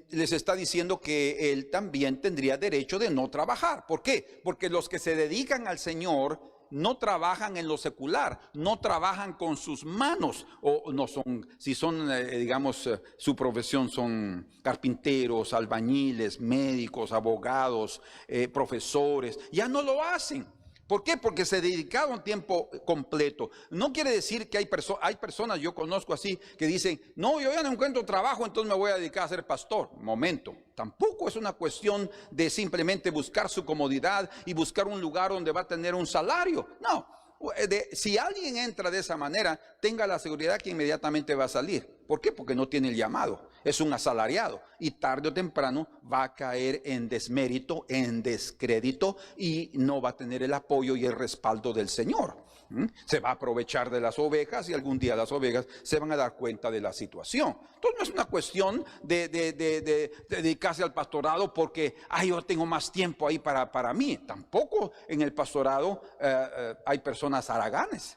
Les está diciendo que él también tendría derecho de no trabajar. ¿Por qué? Porque los que se dedican al Señor no trabajan en lo secular, no trabajan con sus manos, o no son, si son, digamos, su profesión son carpinteros, albañiles, médicos, abogados, profesores, ya no lo hacen. ¿Por qué? Porque se dedicaron tiempo completo. No quiere decir que hay personas, yo conozco así, que dicen, no, yo ya no encuentro trabajo, entonces me voy a dedicar a ser pastor. Momento, tampoco es una cuestión de simplemente buscar su comodidad y buscar un lugar donde va a tener un salario. No, si alguien entra de esa manera, tenga la seguridad que inmediatamente va a salir. ¿Por qué? Porque no tiene el llamado. Es un asalariado y tarde o temprano va a caer en desmérito, en descrédito y no va a tener el apoyo y el respaldo del Señor. Se va a aprovechar de las ovejas y algún día las ovejas se van a dar cuenta de la situación. Entonces no es una cuestión de dedicarse al pastorado porque yo tengo más tiempo ahí para mí. Tampoco en el pastorado hay personas haraganes.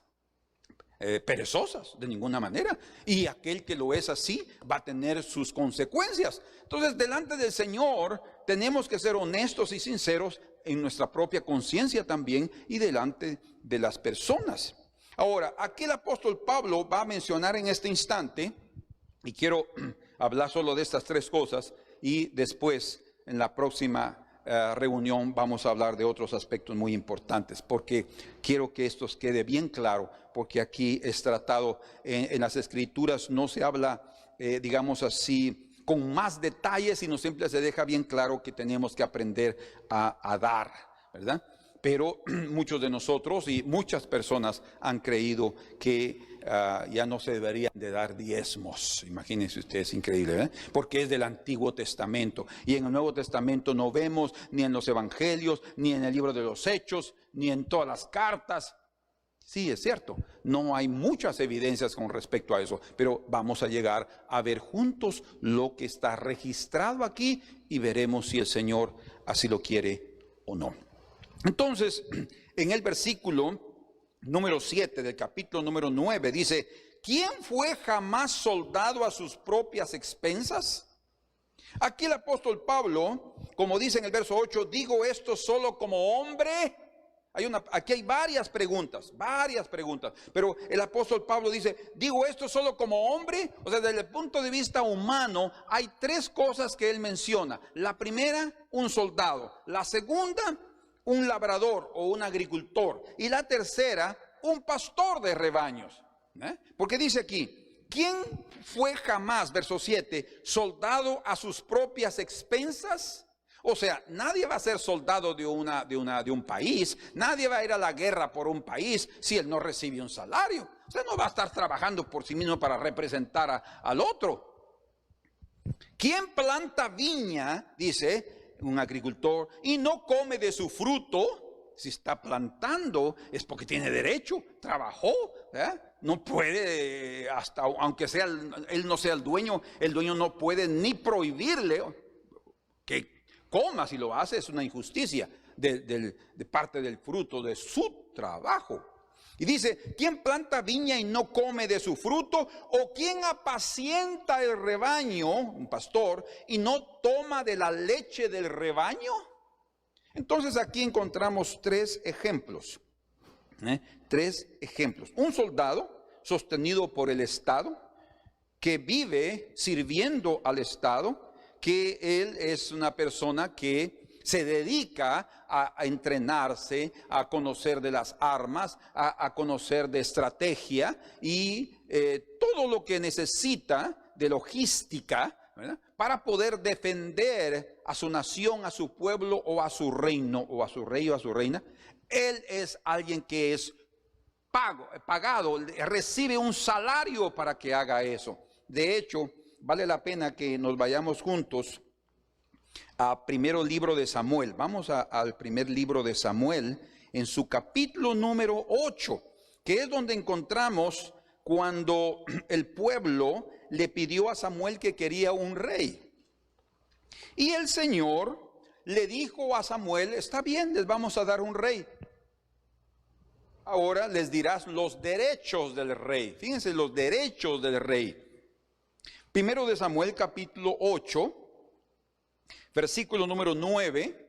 Perezosas, de ninguna manera, y aquel que lo es así va a tener sus consecuencias. Entonces, delante del Señor tenemos que ser honestos y sinceros en nuestra propia conciencia también y delante de las personas. Ahora, aquí el apóstol Pablo va a mencionar en este instante, y quiero hablar solo de estas tres cosas, y después en la próxima reunión vamos a hablar de otros aspectos muy importantes, porque quiero que esto quede bien claro, porque aquí es tratado en las Escrituras, no se habla, digamos así, con más detalles, sino siempre se deja bien claro que tenemos que aprender a dar, ¿verdad? Pero muchos de nosotros y muchas personas han creído que ya no se deberían de dar diezmos. Imagínense ustedes, increíble, ¿eh? Porque es del Antiguo Testamento. Y en el Nuevo Testamento no vemos ni en los Evangelios, ni en el libro de los Hechos, ni en todas las cartas. Sí, es cierto, no hay muchas evidencias con respecto a eso, pero vamos a llegar a ver juntos lo que está registrado aquí y veremos si el Señor así lo quiere o no. Entonces, en el versículo número 7 del capítulo número 9 dice, ¿quién fue jamás soldado a sus propias expensas? Aquí el apóstol Pablo, como dice en el verso 8, digo esto solo como hombre. Aquí hay varias preguntas, pero el apóstol Pablo dice, digo esto solo como hombre. O sea, desde el punto de vista humano, hay tres cosas que él menciona. La primera, un soldado. La segunda, un labrador o un agricultor. Y la tercera, un pastor de rebaños. Porque dice aquí, ¿quién fue jamás, verso 7, soldado a sus propias expensas? O sea, nadie va a ser soldado de un país, nadie va a ir a la guerra por un país si él no recibe un salario. O sea, no va a estar trabajando por sí mismo para representar al otro. ¿Quién planta viña, dice un agricultor, y no come de su fruto? Si está plantando es porque tiene derecho, trabajó, no puede, hasta aunque sea él no sea el dueño no puede ni prohibirle que coma. Si lo hace es una injusticia de parte del fruto de su trabajo. Y dice, ¿quién planta viña y no come de su fruto? ¿O quién apacienta el rebaño, un pastor, y no toma de la leche del rebaño? Entonces aquí encontramos tres ejemplos. Tres ejemplos. Un soldado sostenido por el Estado, que vive sirviendo al Estado, que él es una persona que se dedica a entrenarse, a conocer de las armas, a conocer de estrategia y todo lo que necesita de logística, ¿verdad?, para poder defender a su nación, a su pueblo o a su reino, o a su rey o a su reina. Él es alguien que es pagado, recibe un salario para que haga eso. De hecho, vale la pena que nos vayamos juntos a primero libro de Samuel. Vamos al primer libro de Samuel, en su capítulo número 8, que es donde encontramos cuando el pueblo le pidió a Samuel que quería un rey. Y el Señor le dijo a Samuel, está bien, les vamos a dar un rey. Ahora les dirás los derechos del rey. Fíjense, los derechos del rey. Primero de Samuel capítulo 8, versículo número 9,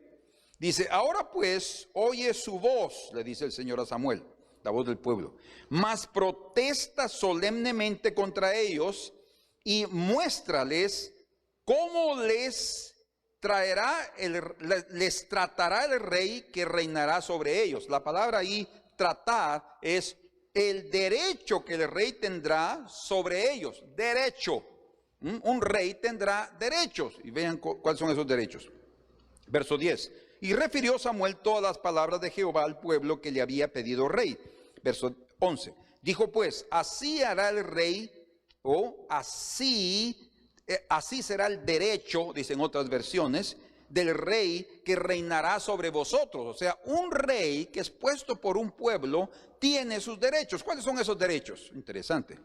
dice, ahora pues oye su voz, le dice el Señor a Samuel, la voz del pueblo, mas protesta solemnemente contra ellos y muéstrales cómo les tratará el rey que reinará sobre ellos. La palabra ahí, tratar, es el derecho que el rey tendrá sobre ellos. Derecho. Un rey tendrá derechos. Y vean cuáles son esos derechos. Verso 10. Y refirió Samuel todas las palabras de Jehová al pueblo que le había pedido rey. Verso 11. Dijo pues, así hará el rey, o así será el derecho, dicen otras versiones, del rey que reinará sobre vosotros. O sea, un rey que es puesto por un pueblo tiene sus derechos. ¿Cuáles son esos derechos? Interesante.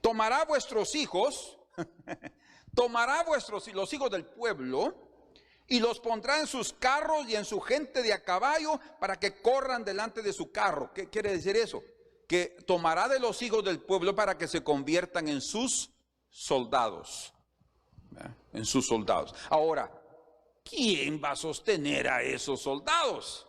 Tomará vuestros hijos, los hijos del pueblo, y los pondrá en sus carros y en su gente de a caballo para que corran delante de su carro. ¿Qué quiere decir eso? Que tomará de los hijos del pueblo para que se conviertan en sus soldados. En sus soldados. Ahora, ¿quién va a sostener a esos soldados?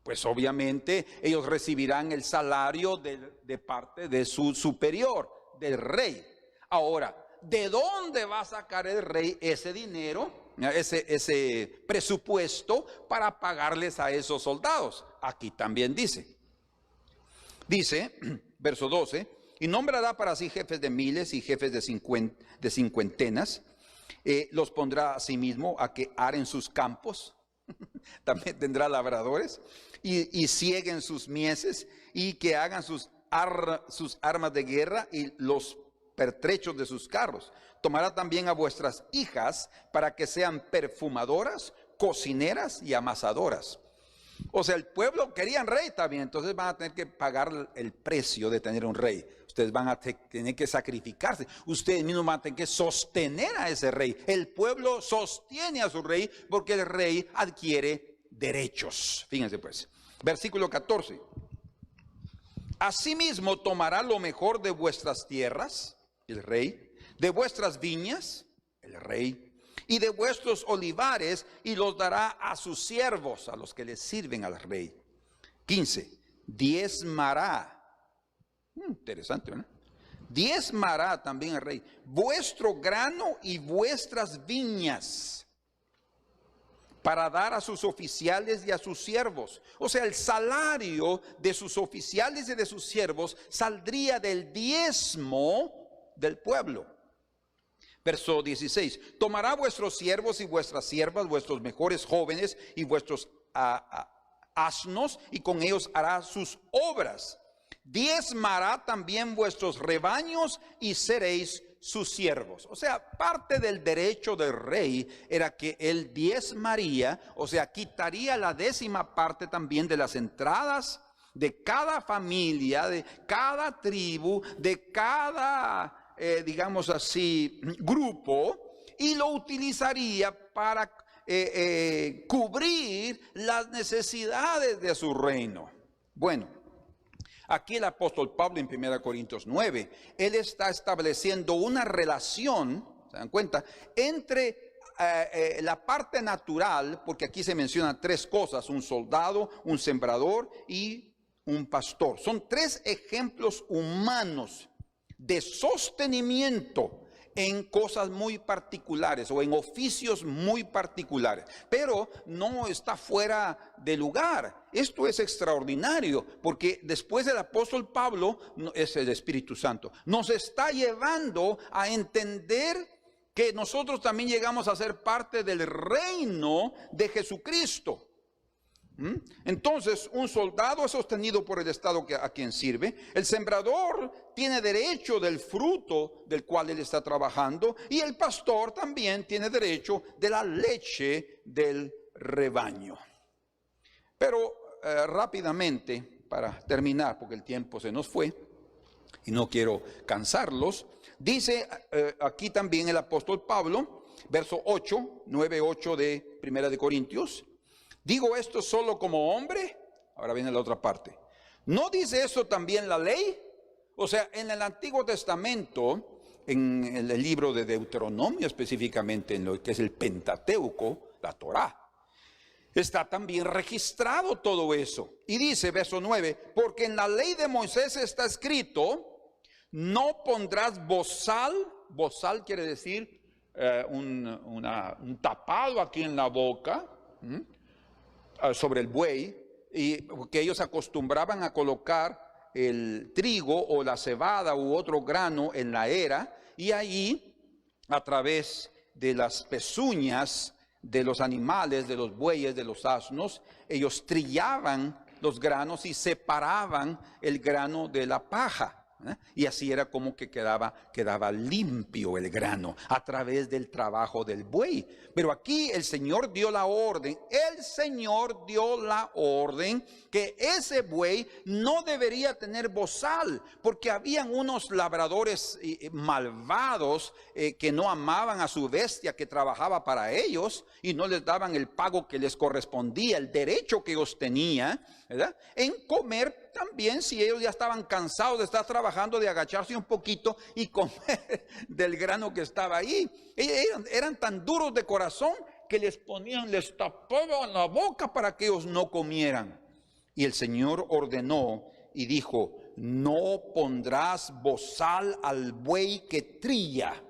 Pues obviamente ellos recibirán el salario de parte de su superior, del rey. Ahora, ¿de dónde va a sacar el rey ese dinero, ese presupuesto para pagarles a esos soldados? Aquí también dice, verso 12, y nombrará para sí jefes de miles y jefes de cincuentenas, los pondrá a sí mismo a que aren sus campos, también tendrá labradores, y cieguen sus mieses, y que hagan sus armas de guerra y los pertrechos de sus carros. Tomará también a vuestras hijas para que sean perfumadoras, cocineras y amasadoras. O sea, el pueblo querían rey también, entonces van a tener que pagar el precio de tener un rey. Ustedes van a tener que sacrificarse. Ustedes mismos van a tener que sostener a ese rey. El pueblo sostiene a su rey porque el rey adquiere derechos. Fíjense pues. Versículo 14. Asimismo tomará lo mejor de vuestras tierras, el rey, de vuestras viñas, el rey, y de vuestros olivares, y los dará a sus siervos, a los que les sirven al rey. 15. Diezmará. Interesante, ¿no? Diezmará también el rey vuestro grano y vuestras viñas, para dar a sus oficiales y a sus siervos. O sea, el salario de sus oficiales y de sus siervos saldría del diezmo del pueblo. Verso 16, tomará vuestros siervos y vuestras siervas, vuestros mejores jóvenes y vuestros asnos, y con ellos hará sus obras. Diezmará también vuestros rebaños y seréis sus siervos. O sea, parte del derecho del rey era que él diezmaría, o sea, quitaría la 10ª parte también de las entradas de cada familia, de cada tribu, de cada digamos así, grupo, y lo utilizaría para cubrir las necesidades de su reino. Bueno, aquí el apóstol Pablo en 1 Corintios 9, él está estableciendo una relación, ¿se dan cuenta?, entre la parte natural, porque aquí se mencionan 3 cosas, un soldado, un sembrador y un pastor. Son 3 ejemplos humanos de sostenimiento en cosas muy particulares o en oficios muy particulares, pero no está fuera de lugar. Esto es extraordinario, porque después del apóstol Pablo, es el Espíritu Santo, nos está llevando a entender que nosotros también llegamos a ser parte del reino de Jesucristo. Entonces, un soldado es sostenido por el Estado a quien sirve. El sembrador tiene derecho del fruto del cual él está trabajando. Y el pastor también tiene derecho de la leche del rebaño. Pero rápidamente, para terminar, porque el tiempo se nos fue y no quiero cansarlos, dice aquí también el apóstol Pablo, verso 8, 9-8 de 1 Corintios. ¿Digo esto solo como hombre? Ahora viene la otra parte. ¿No dice eso también la ley? O sea, en el Antiguo Testamento, en el libro de Deuteronomio específicamente, en lo que es el Pentateuco, la Torá, está también registrado todo eso. Y dice, verso 9, porque en la ley de Moisés está escrito, no pondrás bozal. Bozal quiere decir un tapado aquí en la boca, sobre el buey, y que ellos acostumbraban a colocar el trigo o la cebada u otro grano en la era, y ahí a través de las pezuñas de los animales, de los bueyes, de los asnos, ellos trillaban los granos y separaban el grano de la paja. Y así era como que quedaba limpio el grano a través del trabajo del buey. Pero aquí el Señor dio la orden, que ese buey no debería tener bozal, porque habían unos labradores malvados que no amaban a su bestia que trabajaba para ellos y no les daban el pago que les correspondía, el derecho que ellos tenían, ¿verdad?, en comer también, si ellos ya estaban cansados de estar trabajando, de agacharse un poquito y comer del grano que estaba ahí. Eran tan duros de corazón que les tapaban la boca para que ellos no comieran. Y el Señor ordenó y dijo: no pondrás bozal al buey que trilla.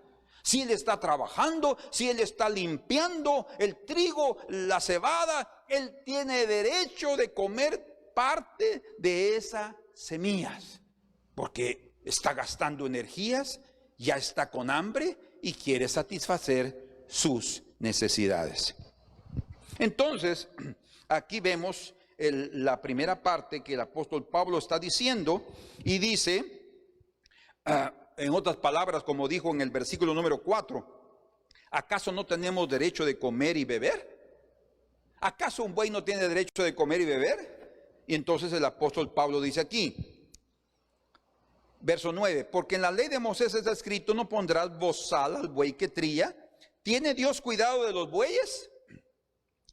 Si él está trabajando, si él está limpiando el trigo, la cebada, él tiene derecho de comer parte de esas semillas, porque está gastando energías, ya está con hambre y quiere satisfacer sus necesidades. Entonces, aquí vemos la primera parte que el apóstol Pablo está diciendo, y dice, en otras palabras, como dijo en el versículo número 4, ¿acaso no tenemos derecho de comer y beber? ¿Acaso un buey no tiene derecho de comer y beber? Y entonces el apóstol Pablo dice aquí, verso 9, porque en la ley de Moisés está escrito: no pondrás bozal al buey que trilla. ¿Tiene Dios cuidado de los bueyes?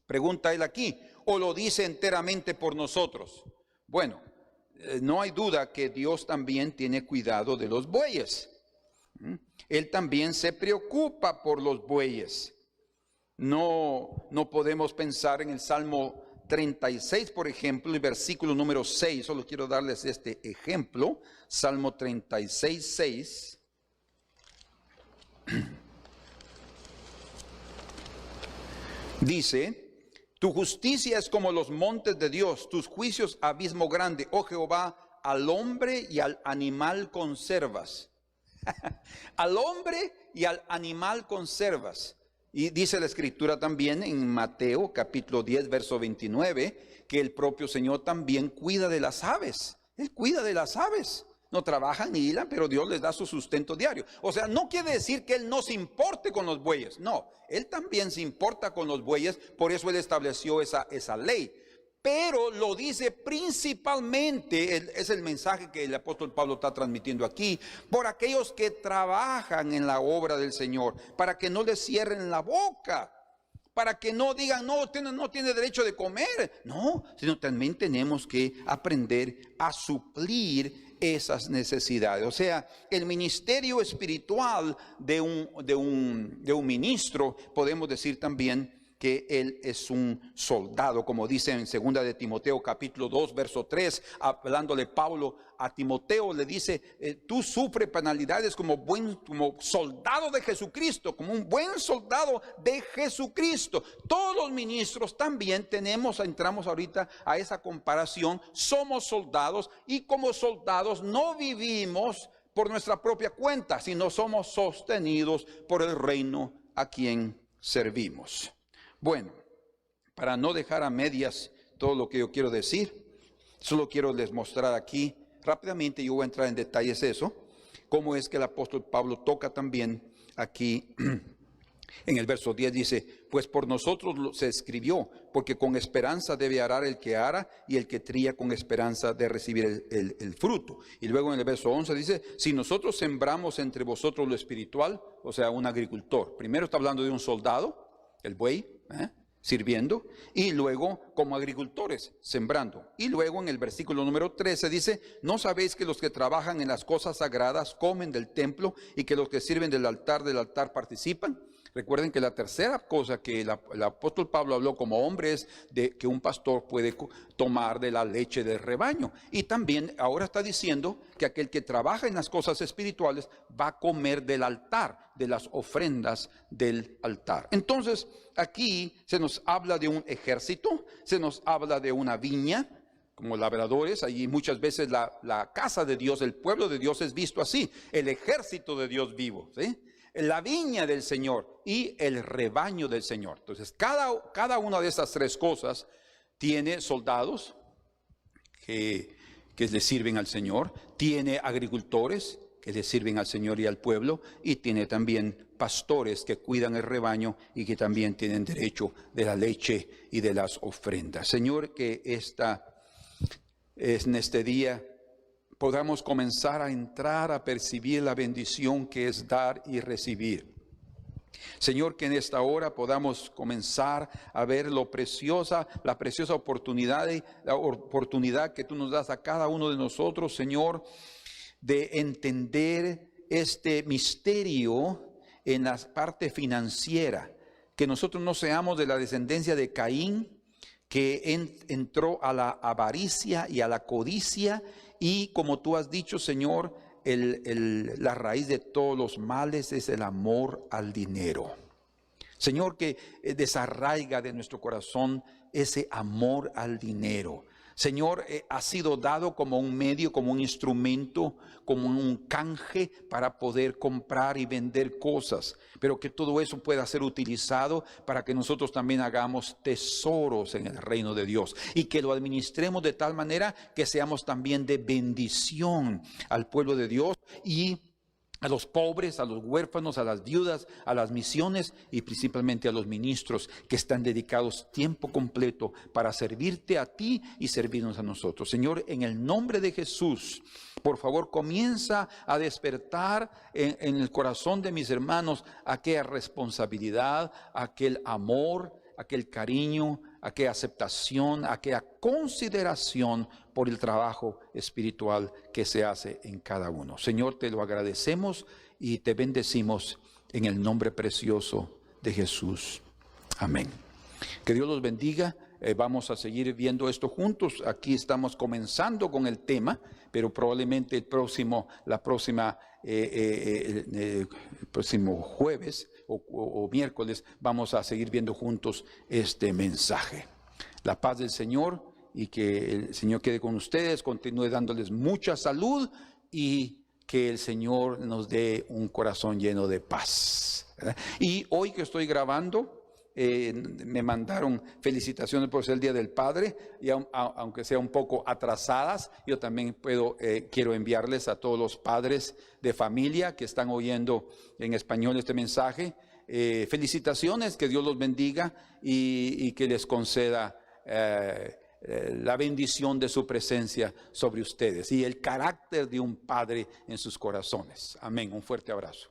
Pregunta él aquí, ¿o lo dice enteramente por nosotros? Bueno, no hay duda que Dios también tiene cuidado de los bueyes. Él también se preocupa por los bueyes. No podemos pensar en el Salmo 36, por ejemplo, el versículo número 6. Solo quiero darles este ejemplo. Salmo 36, 6. Dice: tu justicia es como los montes de Dios, tus juicios abismo grande, oh Jehová, al hombre y al animal conservas. Al hombre y al animal conservas. Y dice la escritura también en Mateo capítulo 10 verso 29, que el propio Señor también cuida de las aves. Él cuida de las aves. No trabajan ni hilan, pero Dios les da su sustento diario. O sea, no quiere decir que Él no se importe con los bueyes. No, Él también se importa con los bueyes. Por eso Él estableció esa ley. Pero lo dice principalmente, es el mensaje que el apóstol Pablo está transmitiendo aquí, por aquellos que trabajan en la obra del Señor, para que no les cierren la boca, para que no digan, no tiene derecho de comer. No, sino también tenemos que aprender a suplir esas necesidades. O sea, el ministerio espiritual de un ministro, podemos decir también que él es un soldado, como dice en 2 de Timoteo capítulo 2 verso 3, hablándole Pablo a Timoteo, le dice, tú sufres penalidades como soldado de Jesucristo, como un buen soldado de Jesucristo. Todos los ministros también entramos ahorita a esa comparación, somos soldados, y como soldados no vivimos por nuestra propia cuenta, sino somos sostenidos por el reino a quien servimos. Bueno, para no dejar a medias todo lo que yo quiero decir, solo quiero les mostrar aquí rápidamente, yo voy a entrar en detalles eso, cómo es que el apóstol Pablo toca también aquí en el verso 10, dice, pues por nosotros se escribió, porque con esperanza debe arar el que ara, y el que trilla con esperanza de recibir el fruto. Y luego en el verso 11 dice, si nosotros sembramos entre vosotros lo espiritual, o sea, un agricultor. Primero está hablando de un soldado, el buey, sirviendo, y luego como agricultores, sembrando. Y luego en el versículo número 13 dice, ¿no sabéis que los que trabajan en las cosas sagradas comen del templo, y que los que sirven del altar participan? Recuerden que la tercera cosa que el apóstol Pablo habló como hombre es de que un pastor puede tomar de la leche del rebaño. Y también ahora está diciendo que aquel que trabaja en las cosas espirituales va a comer del altar, de las ofrendas del altar. Entonces aquí se nos habla de un ejército, se nos habla de una viña, como labradores. Allí muchas veces la casa de Dios, el pueblo de Dios es visto así, el ejército de Dios vivo, ¿sí? La viña del Señor y el rebaño del Señor. Entonces cada una de estas tres cosas tiene soldados que le sirven al Señor, tiene agricultores que le sirven al Señor y al pueblo, y tiene también pastores que cuidan el rebaño y que también tienen derecho de la leche y de las ofrendas. Señor, que en este día podamos comenzar a entrar a percibir la bendición que es dar y recibir. Señor, que en esta hora podamos comenzar a ver la preciosa oportunidad que tú nos das a cada uno de nosotros, Señor, de entender este misterio en la parte financiera, que nosotros no seamos de la descendencia de Caín, que entró a la avaricia y a la codicia, y como tú has dicho, Señor, la raíz de todos los males es el amor al dinero. Señor, que desarraiga de nuestro corazón ese amor al dinero. Señor, ha sido dado como un medio, como un instrumento, como un canje para poder comprar y vender cosas. Pero que todo eso pueda ser utilizado para que nosotros también hagamos tesoros en el reino de Dios. Y que lo administremos de tal manera que seamos también de bendición al pueblo de Dios y a los pobres, a los huérfanos, a las viudas, a las misiones y principalmente a los ministros que están dedicados tiempo completo para servirte a ti y servirnos a nosotros. Señor, en el nombre de Jesús, por favor, comienza a despertar en el corazón de mis hermanos aquella responsabilidad, aquel amor, aquel cariño, aquella aceptación, aquella consideración por el trabajo espiritual que se hace en cada uno. Señor, te lo agradecemos y te bendecimos en el nombre precioso de Jesús. Amén. Que Dios los bendiga. Vamos a seguir viendo esto juntos. Aquí estamos comenzando con el tema, pero probablemente el próximo jueves o miércoles vamos a seguir viendo juntos este mensaje. La paz del Señor y que el Señor quede con ustedes, continúe dándoles mucha salud y que el Señor nos dé un corazón lleno de paz, ¿verdad? Y hoy que estoy grabando, me mandaron felicitaciones por ser el Día del Padre, y aunque sea un poco atrasadas, yo también quiero enviarles a todos los padres de familia que están oyendo en español este mensaje, felicitaciones, que Dios los bendiga y que les conceda la bendición de su presencia sobre ustedes y el carácter de un padre en sus corazones. Amén. Un fuerte abrazo.